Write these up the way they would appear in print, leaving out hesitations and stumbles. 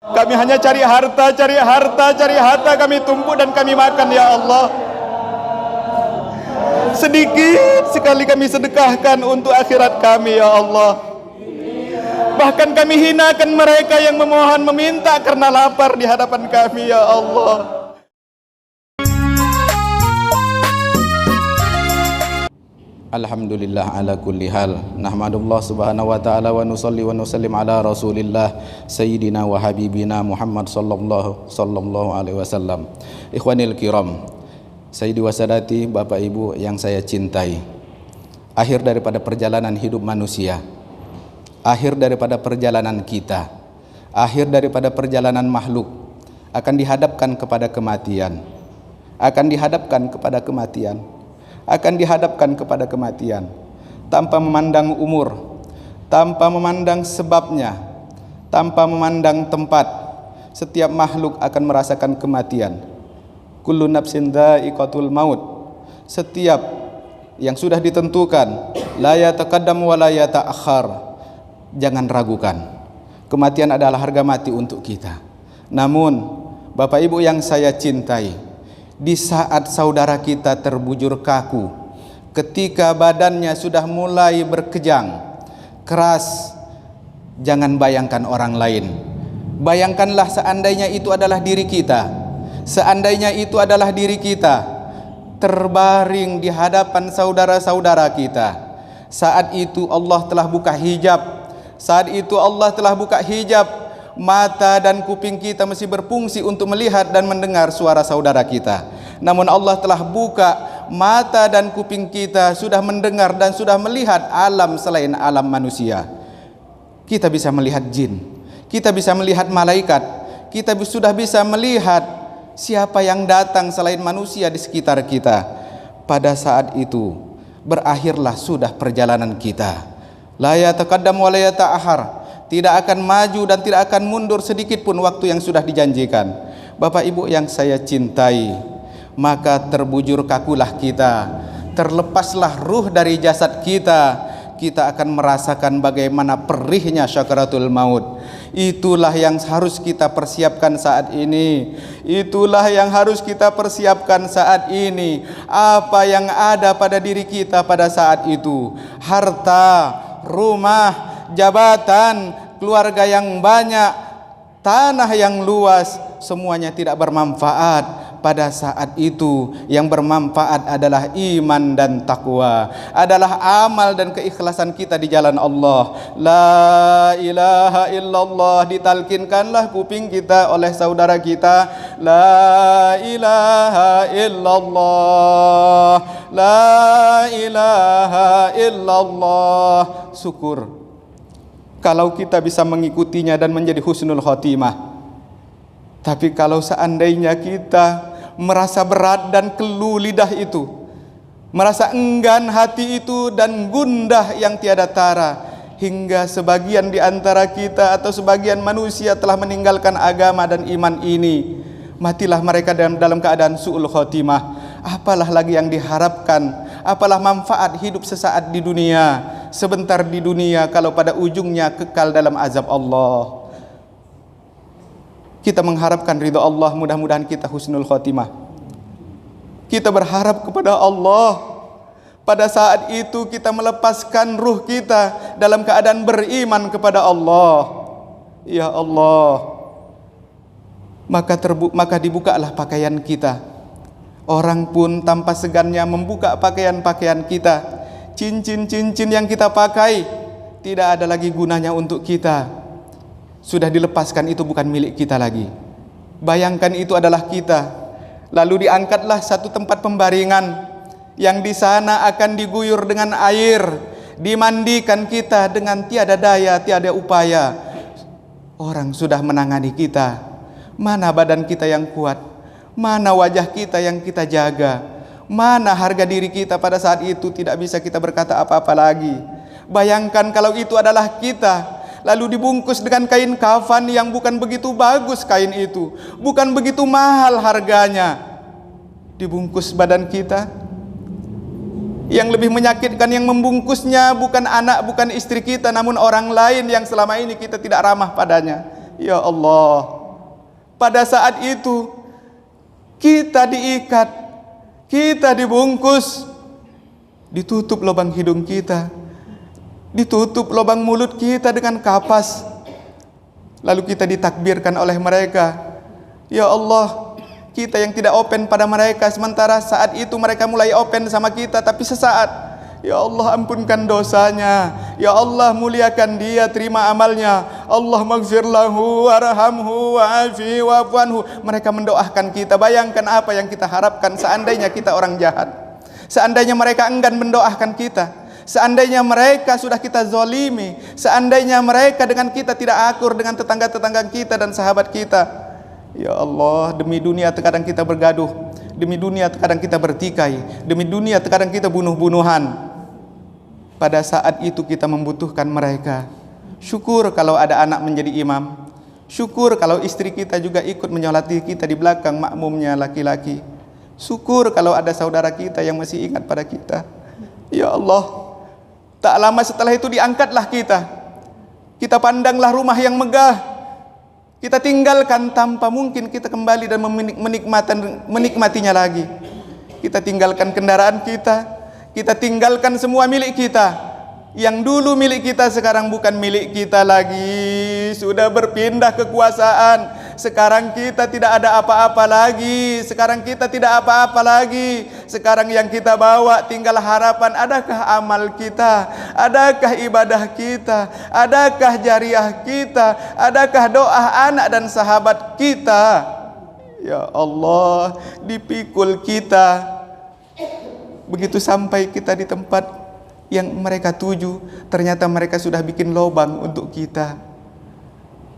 Kami hanya cari harta, cari harta, cari harta, kami tumpuk dan kami makan ya Allah. Sedikit sekali kami sedekahkan untuk akhirat kami ya Allah. Bahkan kami hinakan mereka yang memohon meminta karena lapar di hadapan kami ya Allah. Alhamdulillah ala kulli hal. Nahmadullah subhanahu wa ta'ala wa nusalli wa nusallim ala rasulillah sayyidina wa habibina Muhammad sallallahu alaihi wasallam. Ikhwanil kiram, sayyidi wa sadati, bapak ibu yang saya cintai, akhir daripada perjalanan hidup manusia, akhir daripada perjalanan kita, akhir daripada perjalanan makhluk akan dihadapkan kepada kematian, akan dihadapkan kepada kematian, akan dihadapkan kepada kematian, tanpa memandang umur, tanpa memandang sebabnya, tanpa memandang tempat. Setiap makhluk akan merasakan kematian. Kullu nafsin dha'iqatul maut. Setiap yang sudah ditentukan, la yataqaddam wa la yata'akhkhar. Jangan ragukan, kematian adalah harga mati untuk kita. Namun bapak ibu yang saya cintai, di saat saudara kita terbujur kaku, ketika badannya sudah mulai berkejang, keras, jangan bayangkan orang lain. Bayangkanlah seandainya itu adalah diri kita. Seandainya itu adalah diri kita, terbaring di hadapan saudara-saudara kita. Saat itu Allah telah buka hijab. Saat itu Allah telah buka hijab. Mata dan kuping kita masih berfungsi untuk melihat dan mendengar suara saudara kita. Namun Allah telah buka mata dan kuping kita, sudah mendengar dan sudah melihat alam selain alam manusia. Kita bisa melihat jin, kita bisa melihat malaikat, kita sudah bisa melihat siapa yang datang selain manusia di sekitar kita. Pada saat itu berakhirlah sudah perjalanan kita. La yataqaddam wa la yata'akhkhar. Tidak akan maju dan tidak akan mundur sedikit pun waktu yang sudah dijanjikan. Bapak ibu yang saya cintai, maka terbujur kakulah kita, terlepaslah ruh dari jasad kita. Kita akan merasakan bagaimana perihnya syakaratul maut. Itulah yang harus kita persiapkan saat ini. Itulah yang harus kita persiapkan saat ini. Apa yang ada pada diri kita pada saat itu? Harta, rumah, jabatan, keluarga yang banyak, tanah yang luas, semuanya tidak bermanfaat pada saat itu. Yang bermanfaat adalah iman dan takwa, adalah amal dan keikhlasan kita di jalan Allah. La ilaha illallah, ditalkinkanlah kuping kita oleh saudara kita. La ilaha illallah, la ilaha illallah. Syukur kalau kita bisa mengikutinya dan menjadi husnul khotimah. Tapi kalau seandainya kita merasa berat dan keluh lidah itu, merasa enggan hati itu dan gundah yang tiada tara, hingga sebagian di antara kita atau sebagian manusia telah meninggalkan agama dan iman ini, matilah mereka dalam keadaan su'ul khotimah. Apalah lagi yang diharapkan, apalah manfaat hidup sesaat di dunia, sebentar di dunia, kalau pada ujungnya kekal dalam azab Allah. Kita mengharapkan ridha Allah, mudah-mudahan kita husnul khotimah. Kita berharap kepada Allah, pada saat itu kita melepaskan ruh kita dalam keadaan beriman kepada Allah. Ya Allah, maka dibukalah pakaian kita. Orang pun tanpa segannya membuka pakaian-pakaian kita. Cincin-cincin yang kita pakai tidak ada lagi gunanya untuk kita. Sudah dilepaskan, itu bukan milik kita lagi. Bayangkan itu adalah kita. Lalu diangkatlah satu tempat pembaringan yang di sana akan diguyur dengan air, dimandikan kita dengan tiada daya, tiada upaya. Orang sudah menangani kita. Mana badan kita yang kuat? Mana wajah kita yang kita jaga? Mana harga diri kita pada saat itu? Tidak bisa kita berkata apa-apa lagi. Bayangkan kalau itu adalah kita, lalu dibungkus dengan kain kafan yang bukan begitu bagus kain itu, bukan begitu mahal harganya. Dibungkus badan kita. Yang lebih menyakitkan, yang membungkusnya bukan anak, bukan istri kita, namun orang lain yang selama ini kita tidak ramah padanya. Ya Allah, pada saat itu kita diikat, kita dibungkus, ditutup lubang hidung kita, ditutup lubang mulut kita dengan kapas, lalu kita ditakbirkan oleh mereka. Ya Allah, kita yang tidak open pada mereka, sementara saat itu mereka mulai open sama kita, tapi sesaat. Ya Allah, ampunkan dosanya. Ya Allah, muliakan dia, terima amalnya. Allah maghfir lahu warhamhu wa'afi wa'fu anhu. Mereka mendoakan kita. Bayangkan apa yang kita harapkan seandainya kita orang jahat. Seandainya mereka enggan mendoakan kita. Seandainya mereka sudah kita zolimi. Seandainya mereka dengan kita tidak akur dengan tetangga-tetangga kita dan sahabat kita. Ya Allah, demi dunia terkadang kita bergaduh. Demi dunia terkadang kita bertikai. Demi dunia terkadang kita bunuh-bunuhan. Pada saat itu kita membutuhkan mereka. Syukur kalau ada anak menjadi imam. Syukur kalau istri kita juga ikut menyolati kita di belakang makmumnya laki-laki. Syukur kalau ada saudara kita yang masih ingat pada kita. Ya Allah, tak lama setelah itu diangkatlah kita. Kita pandanglah rumah yang megah. Kita tinggalkan tanpa mungkin kita kembali dan menikmatinya lagi. Kita tinggalkan kendaraan kita. Kita tinggalkan semua milik kita. Yang dulu milik kita sekarang bukan milik kita lagi. Sudah berpindah kekuasaan. Sekarang kita tidak ada apa-apa lagi. Sekarang kita tidak apa-apa lagi. Sekarang yang kita bawa tinggal harapan. Adakah amal kita? Adakah ibadah kita? Adakah jariah kita? Adakah doa anak dan sahabat kita? Ya Allah, dipikul kita. Begitu sampai kita di tempat yang mereka tuju, ternyata mereka sudah bikin lubang untuk kita.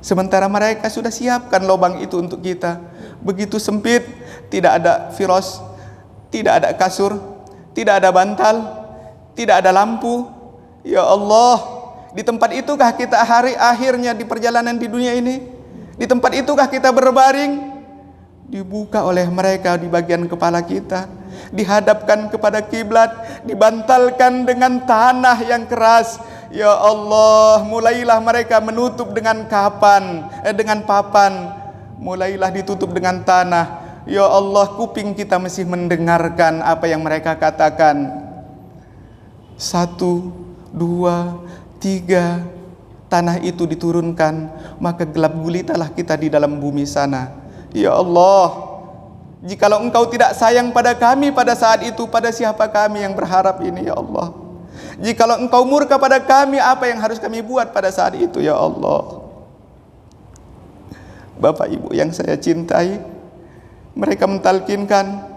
Sementara mereka sudah siapkan lubang itu untuk kita. Begitu sempit, tidak ada firos, tidak ada kasur, tidak ada bantal, tidak ada lampu. Ya Allah, di tempat itukah kita akhirnya di perjalanan di dunia ini? Di tempat itukah kita berbaring? Dibuka oleh mereka di bagian kepala kita, dihadapkan kepada kiblat, dibantalkan dengan tanah yang keras. Ya Allah, mulailah mereka menutup dengan dengan papan, mulailah ditutup dengan tanah. Ya Allah, kuping kita masih mendengarkan apa yang mereka katakan. 1, 2, 3, tanah itu diturunkan, maka gelap gulitalah kita di dalam bumi sana. Ya Allah, jikalau Engkau tidak sayang pada kami pada saat itu, pada siapa kami yang berharap ini, ya Allah? Jikalau Engkau murka pada kami, apa yang harus kami buat pada saat itu, ya Allah? Bapak Ibu yang saya cintai, mereka mentalkinkan,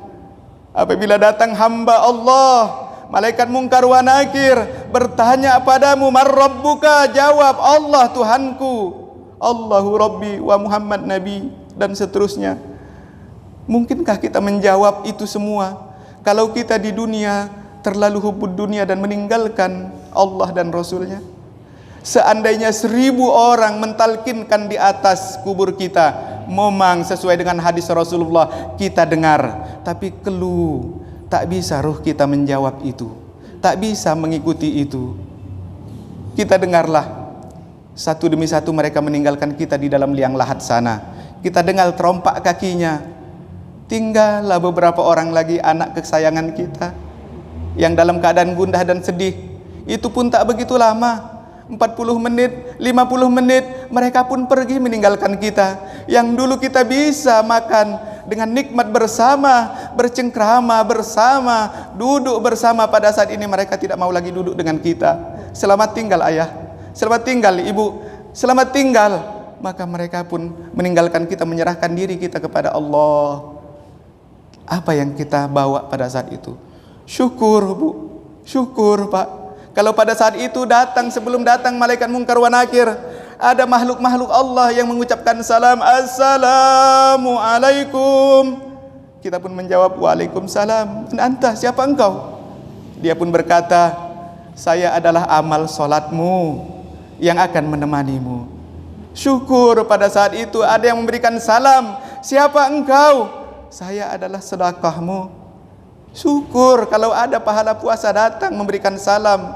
apabila datang hamba Allah, malaikat mungkar wa nakir bertanya padamu, man rabbuka? Jawab, Allah Tuhanku, Allahu Rabbi wa Muhammad Nabi, dan seterusnya. Mungkinkah kita menjawab itu semua kalau kita di dunia terlalu hubud dunia dan meninggalkan Allah dan Rasulnya? Seandainya 1000 orang mentalkinkan di atas kubur kita, memang sesuai dengan hadis Rasulullah kita dengar, tapi keluh, tak bisa ruh kita menjawab itu, tak bisa mengikuti itu. Kita dengarlah, satu demi satu mereka meninggalkan kita di dalam liang lahat sana. Kita dengar terompak kakinya. Tinggallah beberapa orang lagi, anak kesayangan kita yang dalam keadaan gundah dan sedih. Itu pun tak begitu lama, 40 menit, 50 menit, mereka pun pergi meninggalkan kita. Yang dulu kita bisa makan dengan nikmat bersama, bercengkrama bersama, duduk bersama, pada saat ini mereka tidak mau lagi duduk dengan kita. Selamat tinggal ayah, selamat tinggal ibu, selamat tinggal. Maka mereka pun meninggalkan kita, menyerahkan diri kita kepada Allah. Apa yang kita bawa pada saat itu? Syukur, Bu. Syukur, Pak. Kalau pada saat itu sebelum datang malaikat mungkar wa nakir, ada makhluk-makhluk Allah yang mengucapkan salam, assalamu alaikum. Kita pun menjawab, waalaikumsalam. Dan anta, siapa engkau? Dia pun berkata, saya adalah amal solatmu yang akan menemanimu. Syukur pada saat itu ada yang memberikan salam, siapa engkau? Saya adalah sedekahmu. Syukur kalau ada pahala puasa datang memberikan salam,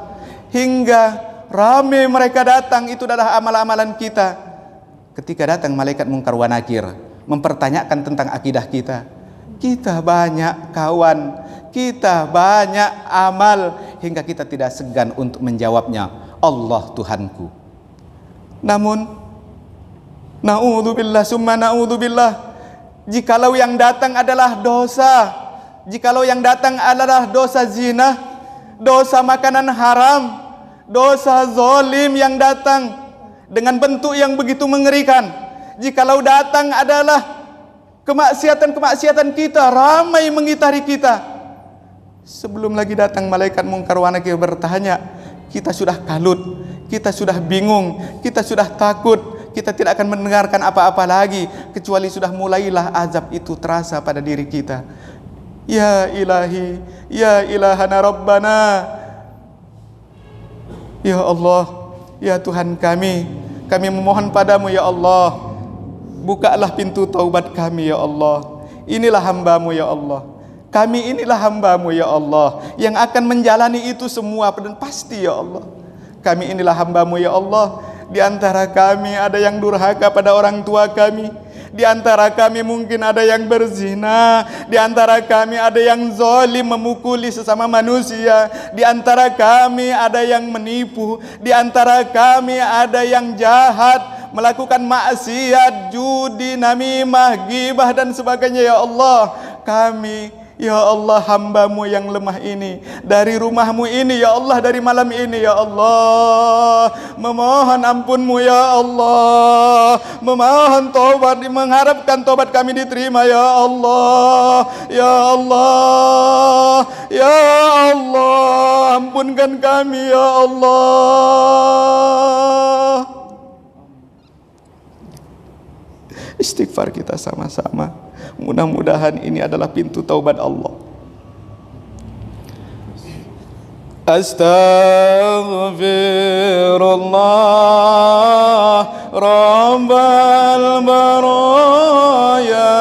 hingga ramai mereka datang, itu adalah amal-amalan kita. Ketika datang malaikat mungkar wa nakir, mempertanyakan tentang akidah kita. Kita banyak kawan, kita banyak amal, hingga kita tidak segan untuk menjawabnya, Allah Tuhanku. Namun, na'udzubillah summa na'udzubillah, jikalau yang datang adalah dosa, jikalau yang datang adalah dosa zina, dosa makanan haram, dosa zalim yang datang dengan bentuk yang begitu mengerikan, jikalau datang adalah kemaksiatan-kemaksiatan kita, ramai mengitari kita, sebelum lagi datang malaikat mungkar wa nakir bertanya, kita sudah kalut, kita sudah bingung, kita sudah takut, kita tidak akan mendengarkan apa-apa lagi, kecuali sudah mulailah azab itu terasa pada diri kita. Ya ilahi, ya ilahana rabbana, ya Allah, ya Tuhan kami memohon padamu ya Allah, bukalah pintu taubat kami ya Allah. Inilah hamba-Mu ya Allah, kami inilah hamba-Mu ya Allah, yang akan menjalani itu semua dan pasti ya Allah. Kami inilah hamba-Mu ya Allah. Di antara kami ada yang durhaka pada orang tua kami, di antara kami mungkin ada yang berzina, di antara kami ada yang zalim memukuli sesama manusia, di antara kami ada yang menipu, di antara kami ada yang jahat, melakukan maksiat, judi, namimah, ghibah dan sebagainya ya Allah. Kami ya Allah hamba-Mu yang lemah ini, dari rumah-Mu ini ya Allah, dari malam ini ya Allah, memohon ampun-Mu ya Allah, memohon taubat, mengharapkan taubat kami diterima ya Allah, ya Allah, ya Allah, ampunkan kami ya Allah. Istighfar kita sama-sama. Mudah-mudahan ini adalah pintu taubat Allah. Astaghfirullah Rabbal baraya,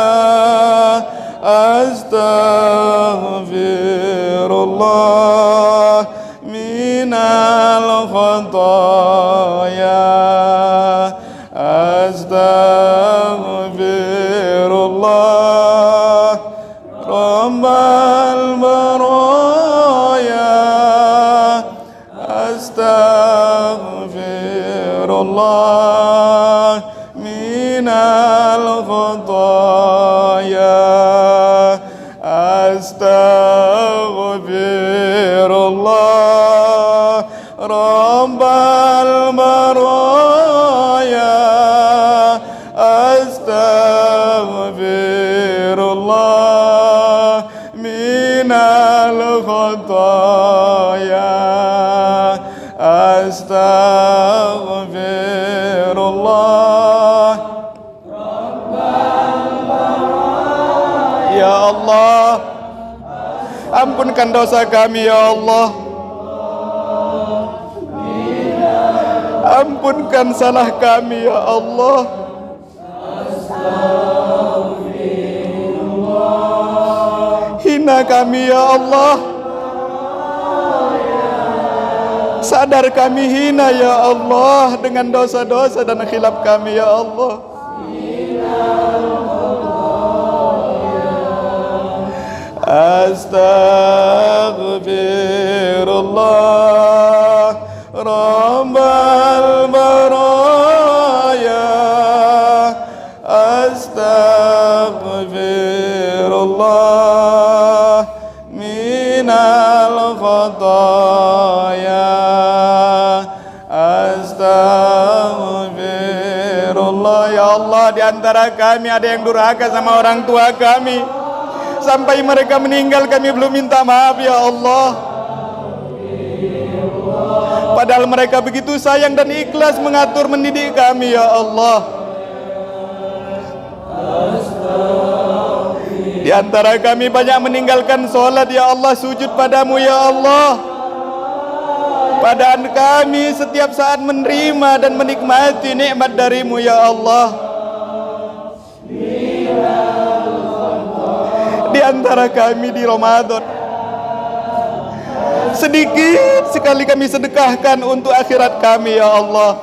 astaghfirullah minal khataya, astaghfirullah rabbal baraya, astaghfirullah minal khataya, astaghfirullah rabbal baraya, astaghfirullah minal khataya, astaghfirullah ya Allah, ampunkan dosa kami ya Allah, ampunkan salah kami ya Allah, hina kami ya Allah, sadar kami hina ya Allah dengan dosa-dosa dan khilaf kami ya Allah. Astaghfirullah rabbal baraya, astaghfirullah minal khataya, astaghfirullah ya Allah. Di antara kami ada yang durhaka sama orang tua kami, sampai mereka meninggal kami belum minta maaf ya Allah. Padahal mereka begitu sayang dan ikhlas mengatur mendidik kami ya Allah. Di antara kami banyak meninggalkan sholat ya Allah, sujud padamu ya Allah. Padahal kami setiap saat menerima dan menikmati nikmat darimu ya Allah. Di antara kami di Ramadan, sedikit sekali kami sedekahkan untuk akhirat kami ya Allah.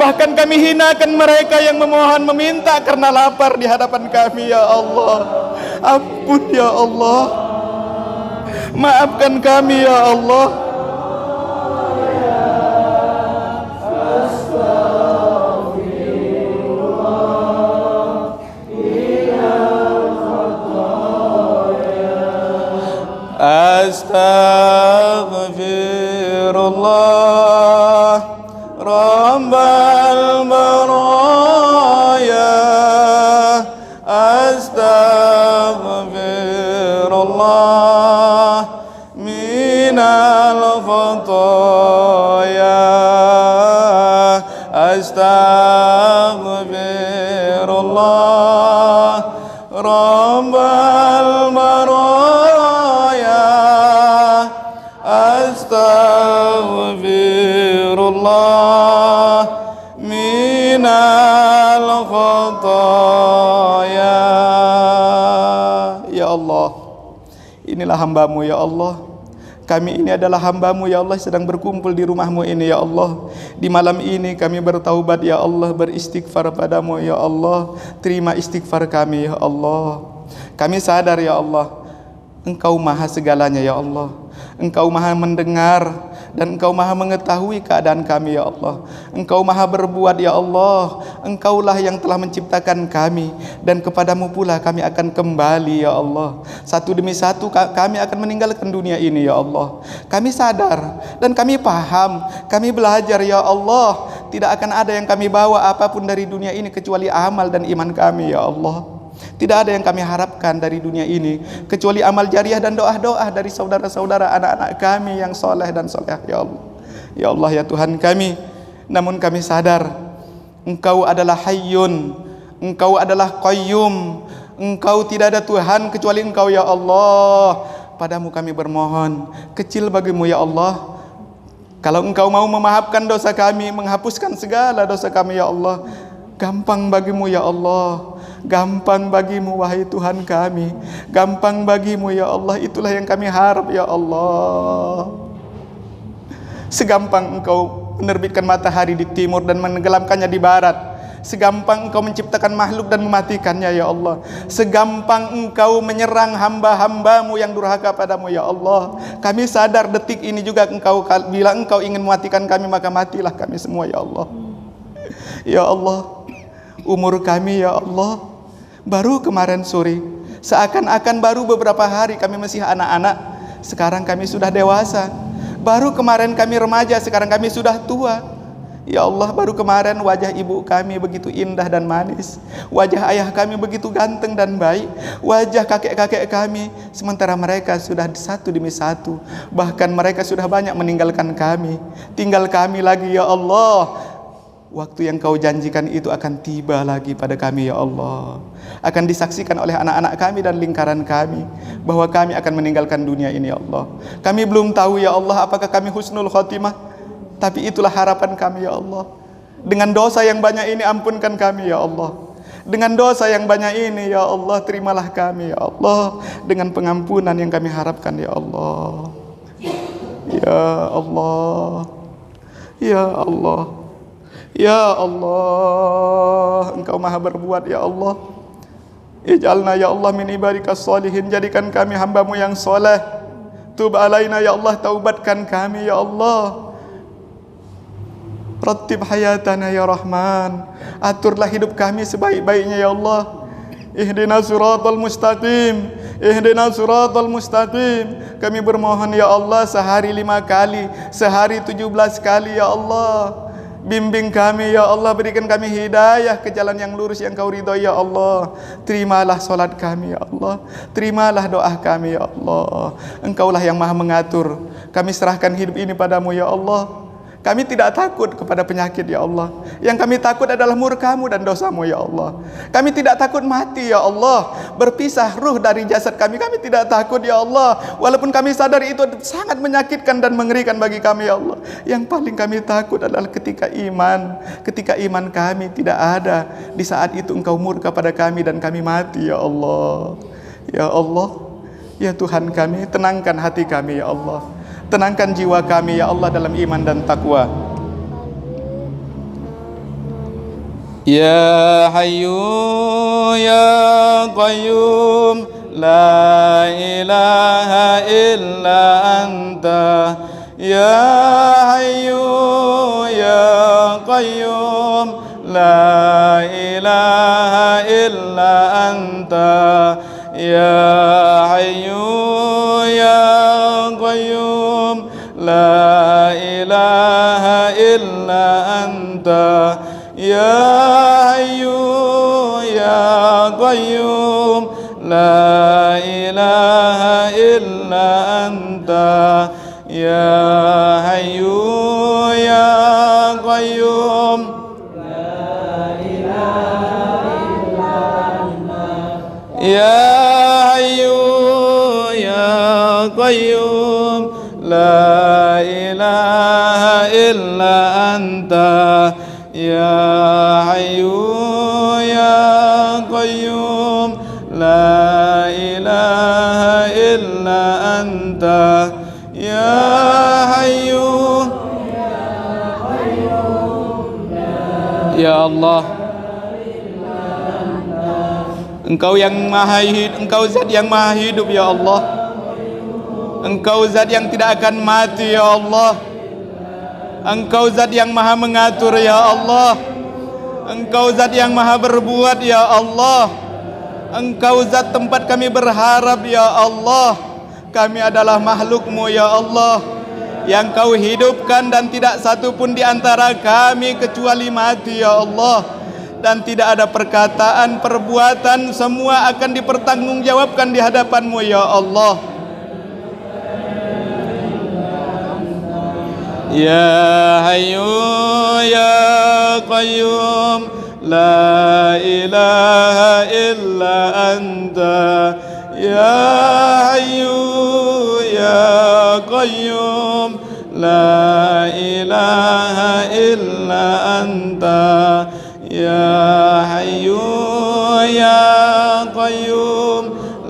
Bahkan kami hinakan mereka yang memohon meminta karena lapar di hadapan kami ya Allah. Ampun ya Allah. Maafkan kami ya Allah. Astaghfirullah Rabbal baraya. Astaghfirullah minal khataya. Astaghfirullah Rabbal baraya. Astaghfirullah minal khataya. Ya Allah, inilah hamba-Mu ya Allah. Kami ini adalah hamba-Mu ya Allah, sedang berkumpul di rumah-Mu ini ya Allah. Di malam ini kami bertaubat ya Allah, beristighfar padamu ya Allah. Terima istighfar kami ya Allah. Kami sadar ya Allah, Engkau maha segalanya ya Allah. Engkau maha mendengar dan Engkau maha mengetahui keadaan kami ya Allah. Engkau maha berbuat ya Allah. Engkaulah yang telah menciptakan kami, dan kepadamu pula kami akan kembali ya Allah. Satu demi satu kami akan meninggalkan dunia ini ya Allah. Kami sadar dan kami paham, kami belajar ya Allah. Tidak akan ada yang kami bawa apapun dari dunia ini kecuali amal dan iman kami ya Allah. Tidak ada yang kami harapkan dari dunia ini kecuali amal jariah dan doa-doa dari saudara-saudara anak-anak kami yang soleh dan soleh ya Allah. Ya Allah ya Tuhan kami. Namun kami sadar Engkau adalah Hayyun, Engkau adalah Qayyum. Engkau tidak ada Tuhan kecuali Engkau ya Allah. Padamu kami bermohon, kecil bagimu ya Allah. Kalau Engkau mau memaafkan dosa kami, menghapuskan segala dosa kami ya Allah, gampang bagimu ya Allah. Gampang bagimu wahai Tuhan kami. Gampang bagimu ya Allah. Itulah yang kami harap ya Allah. Segampang Engkau menerbitkan matahari di timur dan menenggelamkannya di barat, segampang Engkau menciptakan makhluk dan mematikannya ya Allah. Segampang Engkau menyerang hamba-hambamu yang durhaka padamu ya Allah. Kami sadar detik ini juga bila Engkau ingin mematikan kami, maka matilah kami semua ya Allah. Ya Allah, umur kami ya Allah baru kemarin sore, seakan-akan baru beberapa hari kami masih anak-anak. Sekarang kami sudah dewasa. Baru kemarin kami remaja, sekarang kami sudah tua. Ya Allah, baru kemarin wajah ibu kami begitu indah dan manis, wajah ayah kami begitu ganteng dan baik, wajah kakek-kakek kami, sementara mereka sudah satu demi satu. Bahkan mereka sudah banyak meninggalkan kami. Tinggal kami lagi ya Allah. Waktu yang Kau janjikan itu akan tiba lagi pada kami ya Allah. Akan disaksikan oleh anak-anak kami dan lingkaran kami bahwa kami akan meninggalkan dunia ini ya Allah. Kami belum tahu ya Allah apakah kami husnul khotimah, tapi itulah harapan kami ya Allah. Dengan dosa yang banyak ini ampunkan kami ya Allah. Dengan dosa yang banyak ini ya Allah, terimalah kami ya Allah. Dengan pengampunan yang kami harapkan ya Allah. Ya Allah, ya Allah, ya Allah, Engkau maha berbuat ya Allah. Ij'alna ya Allah min ibadikas sholihin, jadikan kami hamba-Mu yang soleh. Tub alaina ya Allah, taubatkan kami ya Allah. Rattib hayatana ya Rahman, aturlah hidup kami sebaik-baiknya ya Allah. Ihdinas siratal mustaqim, ihdinas siratal mustaqim. Kami bermohon ya Allah, sehari 5 kali, sehari 17 kali ya Allah. Bimbing kami ya Allah, berikan kami hidayah ke jalan yang lurus yang Kau ridhoi ya Allah. Terimalah solat kami ya Allah, terimalah doa kami ya Allah. Engkaulah yang maha mengatur. Kami serahkan hidup ini padamu ya Allah. Kami tidak takut kepada penyakit ya Allah. Yang kami takut adalah murka-Mu dan dosa-Mu ya Allah. Kami tidak takut mati ya Allah, berpisah ruh dari jasad kami. Kami tidak takut ya Allah, walaupun kami sadar itu sangat menyakitkan dan mengerikan bagi kami ya Allah. Yang paling kami takut adalah ketika iman kami tidak ada. Di saat itu Engkau murka pada kami dan kami mati ya Allah. Ya Allah, ya Tuhan kami, tenangkan hati kami ya Allah. Tenangkan jiwa kami ya Allah dalam iman dan takwa. Ya Hayyu Ya Qayyum La ilaha illa anta Ya Hayyu Ya Qayyum La ilaha illa anta Ya Hayyu Ya Qayyum La ilaha illa anta Ya Hayyu Ya Qayyum La ilaha illa anta Ya Hayyu Ya Qayyum Ya Hayyu Ya Qayyum La ilaha illa anta Ya Hayyu Ya Qayyum La ilaha illa anta Ya Hayyu Ya Allah, Engkau yang maha hidup, Engkau zat yang maha hidup ya Allah. Engkau zat yang tidak akan mati ya Allah. Engkau zat yang maha mengatur ya Allah. Engkau zat yang maha berbuat ya Allah. Engkau zat tempat kami berharap ya Allah. Kami adalah makhluk-Mu ya Allah, yang Kau hidupkan dan tidak satu pun di antara kami kecuali mati ya Allah. Dan tidak ada perkataan, perbuatan, semua akan dipertanggungjawabkan di hadapan-Mu ya Allah. Ya Hayyu Ya Qayyum La ilaha illa anta Ya Hayyu Ya Qayyum La ilaha illa anta Ya Hayyu Ya Qayyum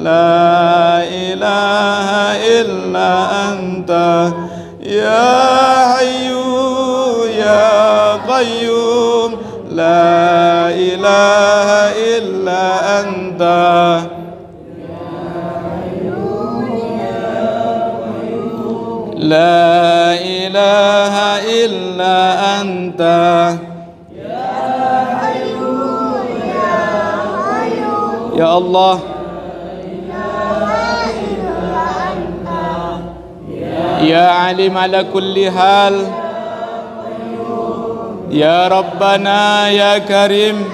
La ilaha illa anta Ya Hayyu Ya Qayyum La ilaha illa anta La ilaha illa anta Ya Allah, Ya Alim ala kulli hal, Ya Rabbana Ya Karim,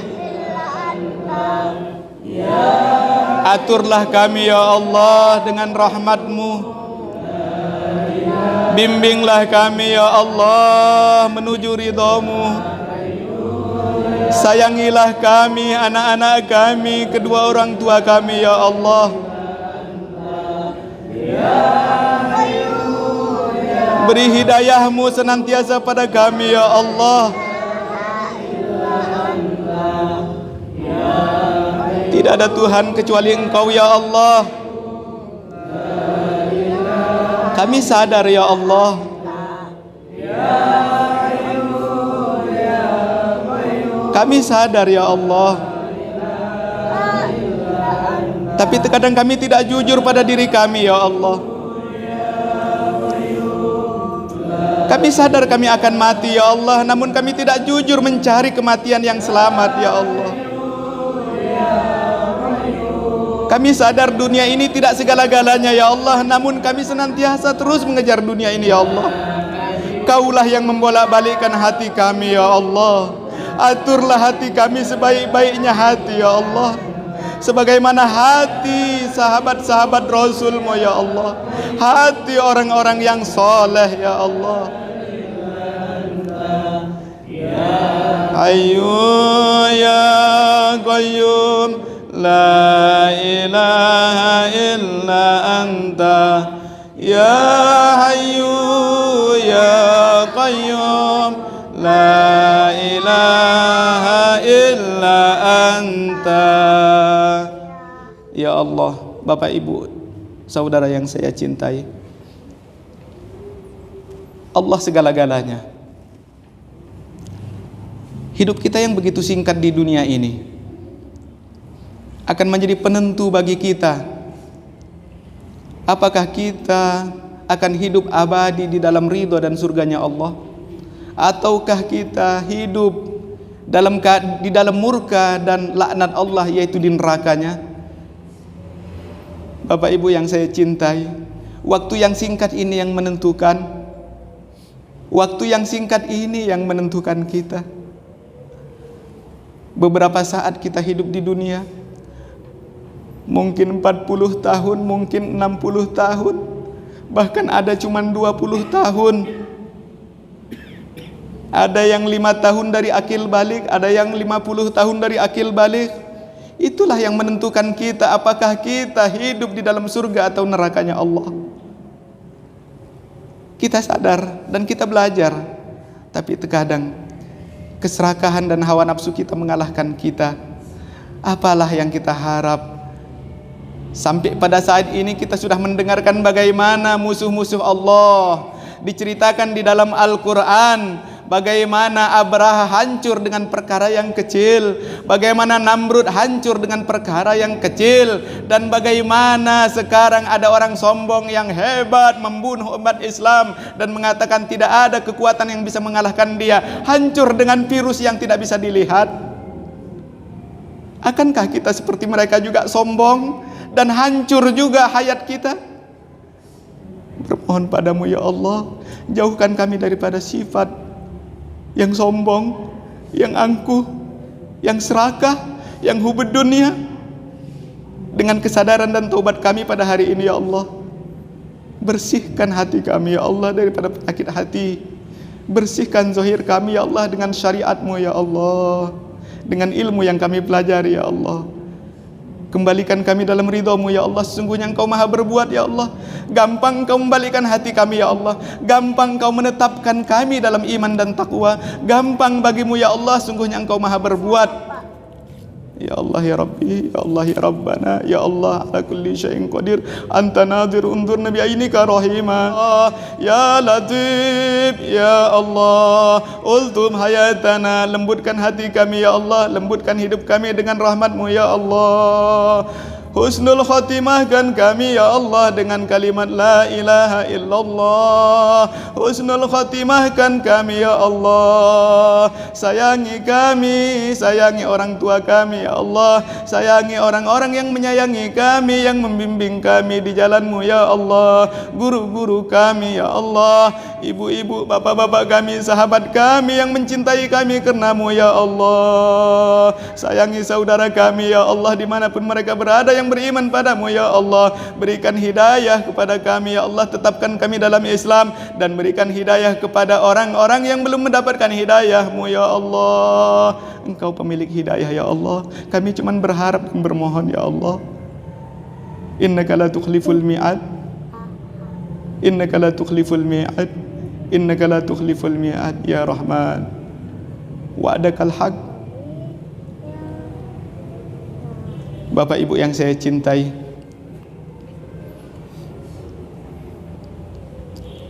aturlah kami ya Allah dengan rahmat-Mu. Bimbinglah kami ya Allah menuju ridha-Mu. Sayangilah kami, anak-anak kami, kedua orang tua kami ya Allah. Beri hidayah-Mu senantiasa pada kami ya Allah. Tidak ada Tuhan kecuali Engkau ya Allah. Kami sadar ya Allah, kami sadar ya Allah, tapi terkadang kami tidak jujur pada diri kami ya Allah. Kami sadar kami akan mati ya Allah, namun kami tidak jujur mencari kematian yang selamat ya Allah. Kami sadar dunia ini tidak segala-galanya ya Allah, namun kami senantiasa terus mengejar dunia ini ya Allah. Kaulah yang membolak-balikkan hati kami ya Allah. Aturlah hati kami sebaik-baiknya hati ya Allah, sebagaimana hati sahabat-sahabat Rasul-Mu ya Allah, hati orang-orang yang soleh ya Allah. Hayyu Ya Qayyum La ilaha illa anta Ya Hayyu Ya Qayyum La ilaha illa anta. Ya Allah, Bapak Ibu, saudara yang saya cintai, Allah segala-galanya. Hidup kita yang begitu singkat di dunia ini akan menjadi penentu bagi kita. Apakah kita akan hidup abadi di dalam ridho dan surganya Allah, ataukah kita hidup di dalam murka dan laknat Allah, yaitu di nerakanya? Bapak Ibu yang saya cintai, waktu yang singkat ini yang menentukan. Waktu yang singkat ini yang menentukan kita. Beberapa saat kita hidup di dunia, mungkin 40 tahun, mungkin 60 tahun, bahkan ada cuma 20 tahun. Ada yang 5 tahun dari akil balik, ada yang 50 tahun dari akil balik. Itulah yang menentukan kita, apakah kita hidup di dalam surga atau nerakanya Allah. Kita sadar dan kita belajar, tapi terkadang keserakahan dan hawa nafsu kita mengalahkan kita. Apalah yang kita harap? Sampai pada saat ini kita sudah mendengarkan bagaimana musuh-musuh Allah diceritakan di dalam Al-Quran. Bagaimana Abraha hancur dengan perkara yang kecil, bagaimana Namrud hancur dengan perkara yang kecil, dan bagaimana sekarang ada orang sombong yang hebat membunuh umat Islam dan mengatakan tidak ada kekuatan yang bisa mengalahkan dia, hancur dengan virus yang tidak bisa dilihat. Akankah kita seperti mereka juga sombong dan hancur juga hayat kita? Bermohon padamu ya Allah, jauhkan kami daripada sifat yang sombong, yang angkuh, yang serakah, yang hubud dunia. Dengan kesadaran dan taubat kami pada hari ini ya Allah, bersihkan hati kami ya Allah daripada penyakit hati. Bersihkan zahir kami ya Allah dengan syariat-Mu ya Allah, dengan ilmu yang kami pelajari ya Allah. Kembalikan kami dalam ridha-Mu ya Allah. Sesungguhnya Engkau maha berbuat ya Allah. Gampang Engkau membalikan hati kami ya Allah. Gampang Engkau menetapkan kami dalam iman dan takwa. Gampang bagimu ya Allah. Sungguhnya Engkau maha berbuat. Ya Allah ya Rabbi, ya Allah ya Rabbana, ya Allah ala kulli syai'in qadir. Anta nadir undur nabi ainika rahimah. Ya Latif, ya Allah, ultum hayatana, lembutkan hati kami ya Allah, lembutkan hidup kami dengan rahmat-Mu ya Allah. Husnul khatimahkan kami ya Allah dengan kalimat la ilaha illallah. Husnul khatimahkan kami ya Allah. Sayangi kami, sayangi orang tua kami ya Allah. Sayangi orang-orang yang menyayangi kami, yang membimbing kami di jalan-Mu ya Allah. Guru-guru kami ya Allah. Ibu-ibu, bapak-bapak kami, sahabat kami yang mencintai kami karena-Mu ya Allah. Sayangi saudara kami ya Allah dimanapun mereka berada yang beriman padamu ya Allah. Berikan hidayah kepada kami ya Allah. Tetapkan kami dalam Islam dan berikan hidayah kepada orang-orang yang belum mendapatkan hidayah-Mu ya Allah. Engkau pemilik hidayah ya Allah. Kami cuma berharap dan bermohon ya Allah. Innaka la tukhliful mi'ad. Innaka la tukhliful mi'ad. Innaka la tukhliful mi'ad ya Rahman. Wa'adakal haq. Bapak Ibu yang saya cintai,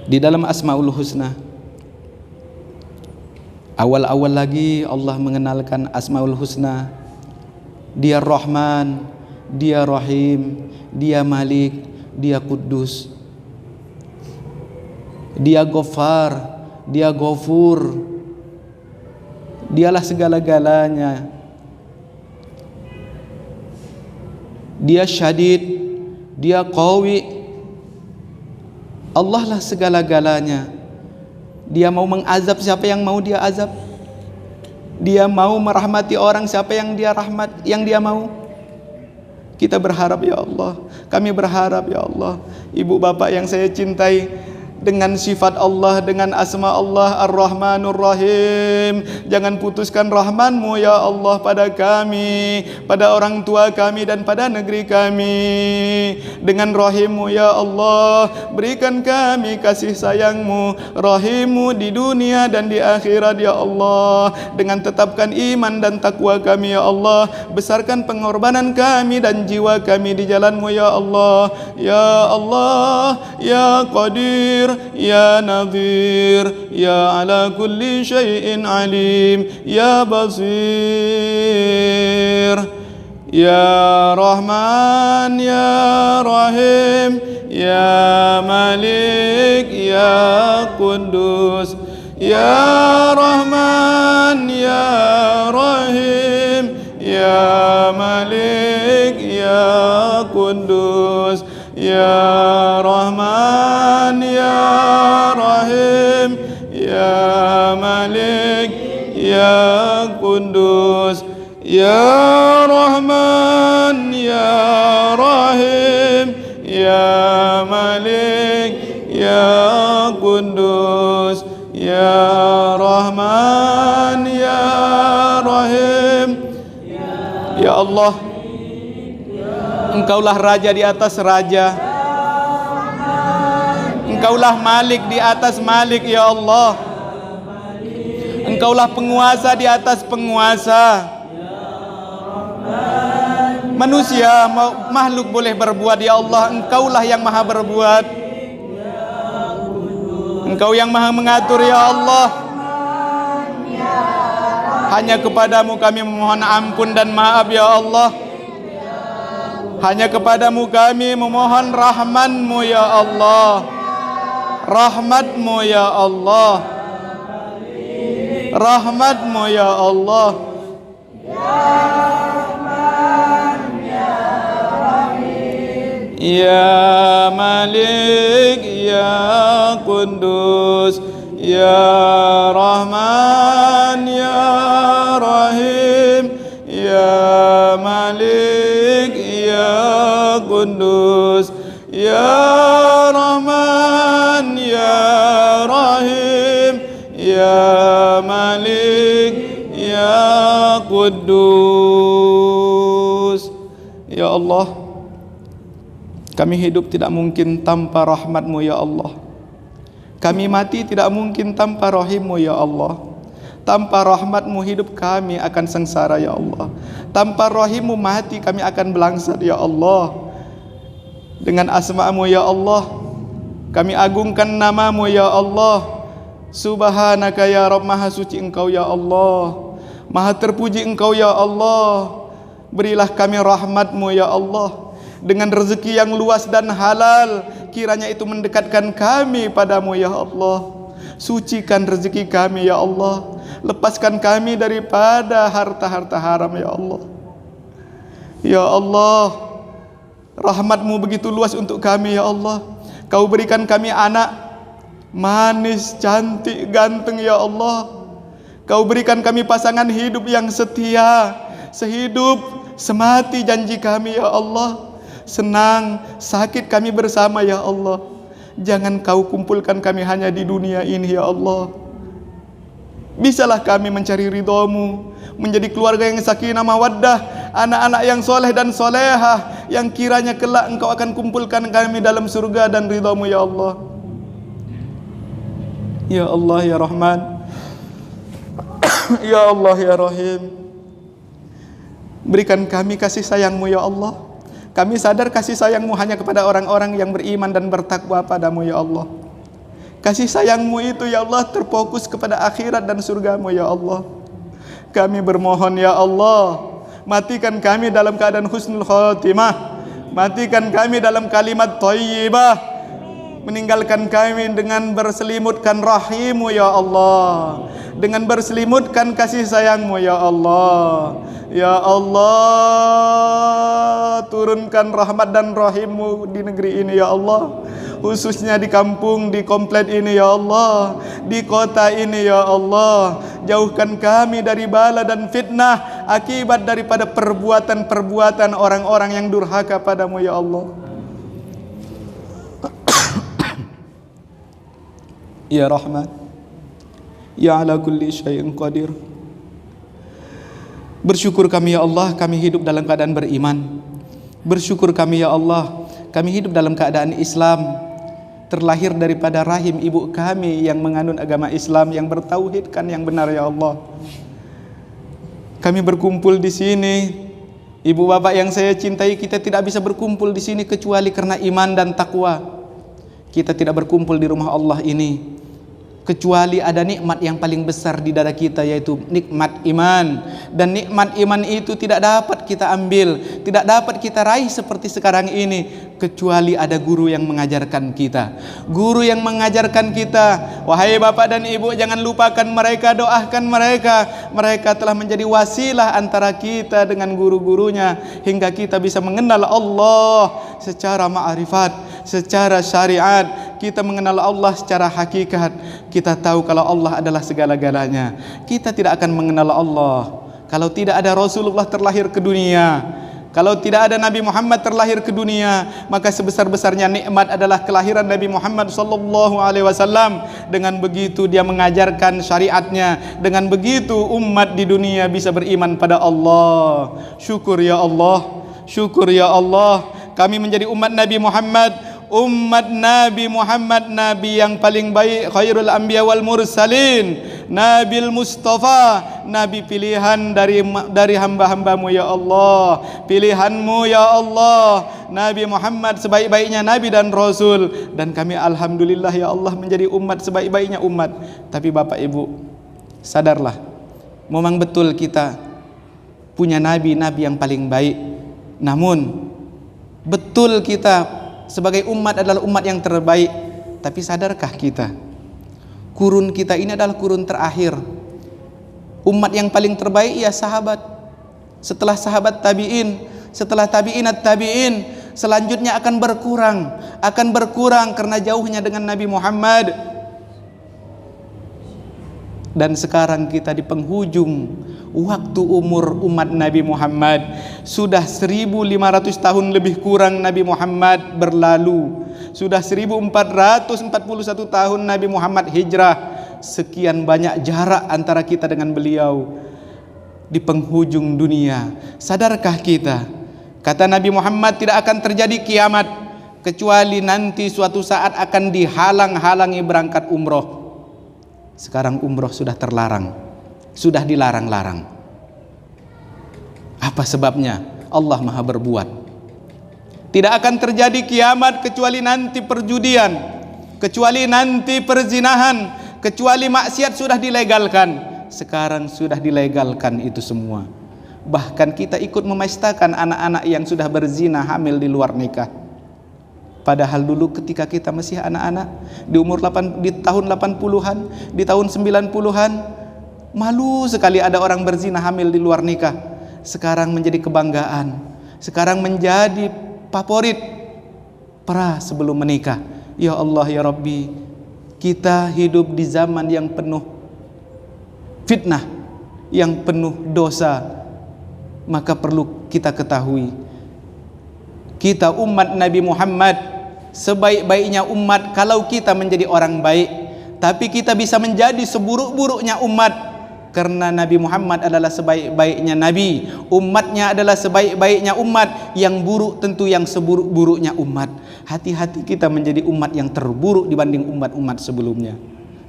di dalam Asmaul Husna, awal-awal lagi Allah mengenalkan Asmaul Husna. Dia Rahman, Dia Rahim, Dia Malik, Dia Quddus, Dia Ghaffar, Dia Ghafur. Dialah segala-galanya. Dia Syadid, Dia Qawi. Allah lah segala-galanya. Dia mau mengazab siapa yang mau Dia azab. Dia mau merahmati orang siapa yang Dia rahmat, yang Dia mau. Kita berharap ya Allah, kami berharap ya Allah, ibu bapak yang saya cintai, dengan sifat Allah, dengan asma Allah Ar-Rahmanur Rahim, jangan putuskan rahman-Mu ya Allah pada kami, pada orang tua kami dan pada negeri kami. Dengan rahim-Mu ya Allah, berikan kami kasih sayang-Mu, rahim-Mu di dunia dan di akhirat ya Allah. Dengan tetapkan iman dan takwa kami ya Allah, besarkan pengorbanan kami dan jiwa kami di jalan-Mu ya Allah. Ya Allah, ya Qadir, يا نظير يا على كل شيء عليم يا بصير يا رحمن يا رحيم يا ملك يا قدوس يا رحمن يا رحيم يا ملك يا قدوس يا رحمن يا رحيم يا ملك يا قدوس يا رحمن يا رحيم يا ملك يا قدوس يا رحمن يا رحيم. Ya Allah, Engkaulah Raja di atas Raja, Engkaulah Malik di atas Malik ya Allah, Engkaulah penguasa di atas penguasa. Manusia, makhluk boleh berbuat ya Allah, Engkaulah yang maha berbuat, Engkau yang maha mengatur ya Allah. Hanya kepadamu kami memohon ampun dan maaf ya Allah. Hanya kepadamu kami memohon rahman-Mu ya Allah, rahmat-Mu ya Allah, rahmat-Mu ya Allah. Ya Malik ya Qudus ya Rahman ya Rahim ya Malik ya Qudus ya Rahman ya Rahim ya Malik ya Qudus. Ya Allah, kami hidup tidak mungkin tanpa rahmat-Mu ya Allah. Kami mati tidak mungkin tanpa rahim-Mu ya Allah. Tanpa rahmat-Mu hidup kami akan sengsara ya Allah. Tanpa rahim-Mu mati kami akan belangsat ya Allah. Dengan asma-Mu ya Allah, kami agungkan nama-Mu ya Allah. Subhanaka ya Rabb, maha suci Engkau ya Allah, maha terpuji Engkau ya Allah. Berilah kami rahmat-Mu ya Allah, dengan rezeki yang luas dan halal, kiranya itu mendekatkan kami padamu ya Allah. Sucikan rezeki kami ya Allah, lepaskan kami daripada harta-harta haram ya Allah. Ya Allah, rahmat-Mu begitu luas untuk kami ya Allah. Kau berikan kami anak manis, cantik, ganteng ya Allah. Kau berikan kami pasangan hidup yang setia, sehidup semati janji kami ya Allah. Senang, sakit kami bersama ya Allah. Jangan Kau kumpulkan kami hanya di dunia ini ya Allah. Bisalah kami mencari ridha-Mu, menjadi keluarga yang sakinah mawaddah, anak-anak yang soleh dan solehah, yang kiranya kelak Engkau akan kumpulkan kami dalam surga dan ridha-Mu ya Allah. Ya Allah ya Rahman, ya Allah ya Rahim, berikan kami kasih sayang-Mu ya Allah. Kami sadar kasih sayang-Mu hanya kepada orang-orang yang beriman dan bertakwa padamu ya Allah. Kasih sayang-Mu itu ya Allah terfokus kepada akhirat dan surga-Mu ya Allah. Kami bermohon ya Allah, matikan kami dalam keadaan husnul khotimah, matikan kami dalam kalimat thayyibah, meninggalkan kami dengan berselimutkan rahim-Mu ya Allah, dengan berselimutkan kasih sayang-Mu ya Allah. Ya Allah, turunkan rahmat dan rahim-Mu di negeri ini ya Allah, khususnya di kampung, di komplek ini ya Allah, di kota ini ya Allah. Jauhkan kami dari bala dan fitnah akibat daripada perbuatan-perbuatan orang-orang yang durhaka padamu ya Allah. Ya Rahman, ya ala kulli syai'in qadir. Bersyukur kami ya Allah, kami hidup dalam keadaan beriman. Bersyukur kami ya Allah, kami hidup dalam keadaan Islam, terlahir daripada rahim ibu kami yang menganut agama Islam, yang bertauhidkan yang benar ya Allah. Kami berkumpul di sini, ibu bapak yang saya cintai, kita tidak bisa berkumpul di sini kecuali karena iman dan takwa. kita tidak berkumpul di rumah Allah ini kecuali ada nikmat yang paling besar di dada kita, yaitu nikmat iman. Dan nikmat iman itu tidak dapat kita ambil, tidak dapat kita raih seperti sekarang ini, kecuali ada guru yang mengajarkan kita. Guru yang mengajarkan kita, wahai bapak dan ibu, jangan lupakan mereka, doakan mereka. Mereka telah menjadi wasilah antara kita dengan guru-gurunya, hingga kita bisa mengenal Allah secara ma'rifat, secara syariat. Kita mengenal Allah secara hakikat. Kita tahu kalau Allah adalah segala-galanya. Kita tidak akan mengenal Allah kalau tidak ada Rasulullah terlahir ke dunia. Kalau tidak ada Nabi Muhammad terlahir ke dunia, maka sebesar-besarnya nikmat adalah kelahiran Nabi Muhammad sallallahu alaihi wasallam. Dengan begitu dia mengajarkan syariatnya. Dengan begitu umat di dunia bisa beriman pada Allah. Syukur ya Allah. Syukur ya Allah. Kami menjadi umat Nabi Muhammad. Umat Nabi Muhammad, Nabi yang paling baik, khairul anbiya wal mursalin, Nabil Mustafa, Nabi pilihan dari hamba-hambamu ya Allah, pilihanmu ya Allah. Nabi Muhammad sebaik-baiknya Nabi dan Rasul, dan kami alhamdulillah ya Allah menjadi umat sebaik-baiknya umat. Tapi Bapak Ibu, sadarlah, memang betul kita punya Nabi-Nabi yang paling baik. Namun betul kita sebagai umat adalah umat yang terbaik. Tapi sadarkah kita, kurun kita ini adalah kurun terakhir. Umat yang paling terbaik ya sahabat. Setelah sahabat tabi'in, setelah tabi'inat tabi'in, selanjutnya akan berkurang karena jauhnya dengan Nabi Muhammad. Dan sekarang kita di penghujung waktu umur umat Nabi Muhammad. Sudah 1500 tahun lebih kurang Nabi Muhammad berlalu. Sudah 1441 tahun Nabi Muhammad hijrah. Sekian banyak jarak antara kita dengan beliau. Di penghujung dunia, sadarkah kita? Kata Nabi Muhammad, tidak akan terjadi kiamat kecuali nanti suatu saat akan dihalang-halangi berangkat umroh. Sekarang umroh sudah terlarang, sudah dilarang-larang. Apa sebabnya? Allah Maha berbuat. Tidak akan terjadi kiamat kecuali nanti perjudian, kecuali nanti perzinahan, kecuali maksiat sudah dilegalkan. Sekarang sudah dilegalkan itu semua. Bahkan kita ikut memestakan anak-anak yang sudah berzina hamil di luar nikah. Padahal dulu ketika kita masih anak-anak, di tahun 80-an, di tahun 90-an, malu sekali ada orang berzina hamil di luar nikah. Sekarang menjadi kebanggaan. Sekarang menjadi favorit pra sebelum menikah. Ya Allah ya Rabbi, kita hidup di zaman yang penuh fitnah, yang penuh dosa. Maka perlu kita ketahui, kita umat Nabi Muhammad, sebaik-baiknya umat kalau kita menjadi orang baik. Tapi kita bisa menjadi seburuk-buruknya umat karena Nabi Muhammad adalah sebaik-baiknya Nabi. Umatnya adalah sebaik-baiknya umat. Yang buruk tentu yang seburuk-buruknya umat. Hati-hati kita menjadi umat yang terburuk dibanding umat-umat sebelumnya,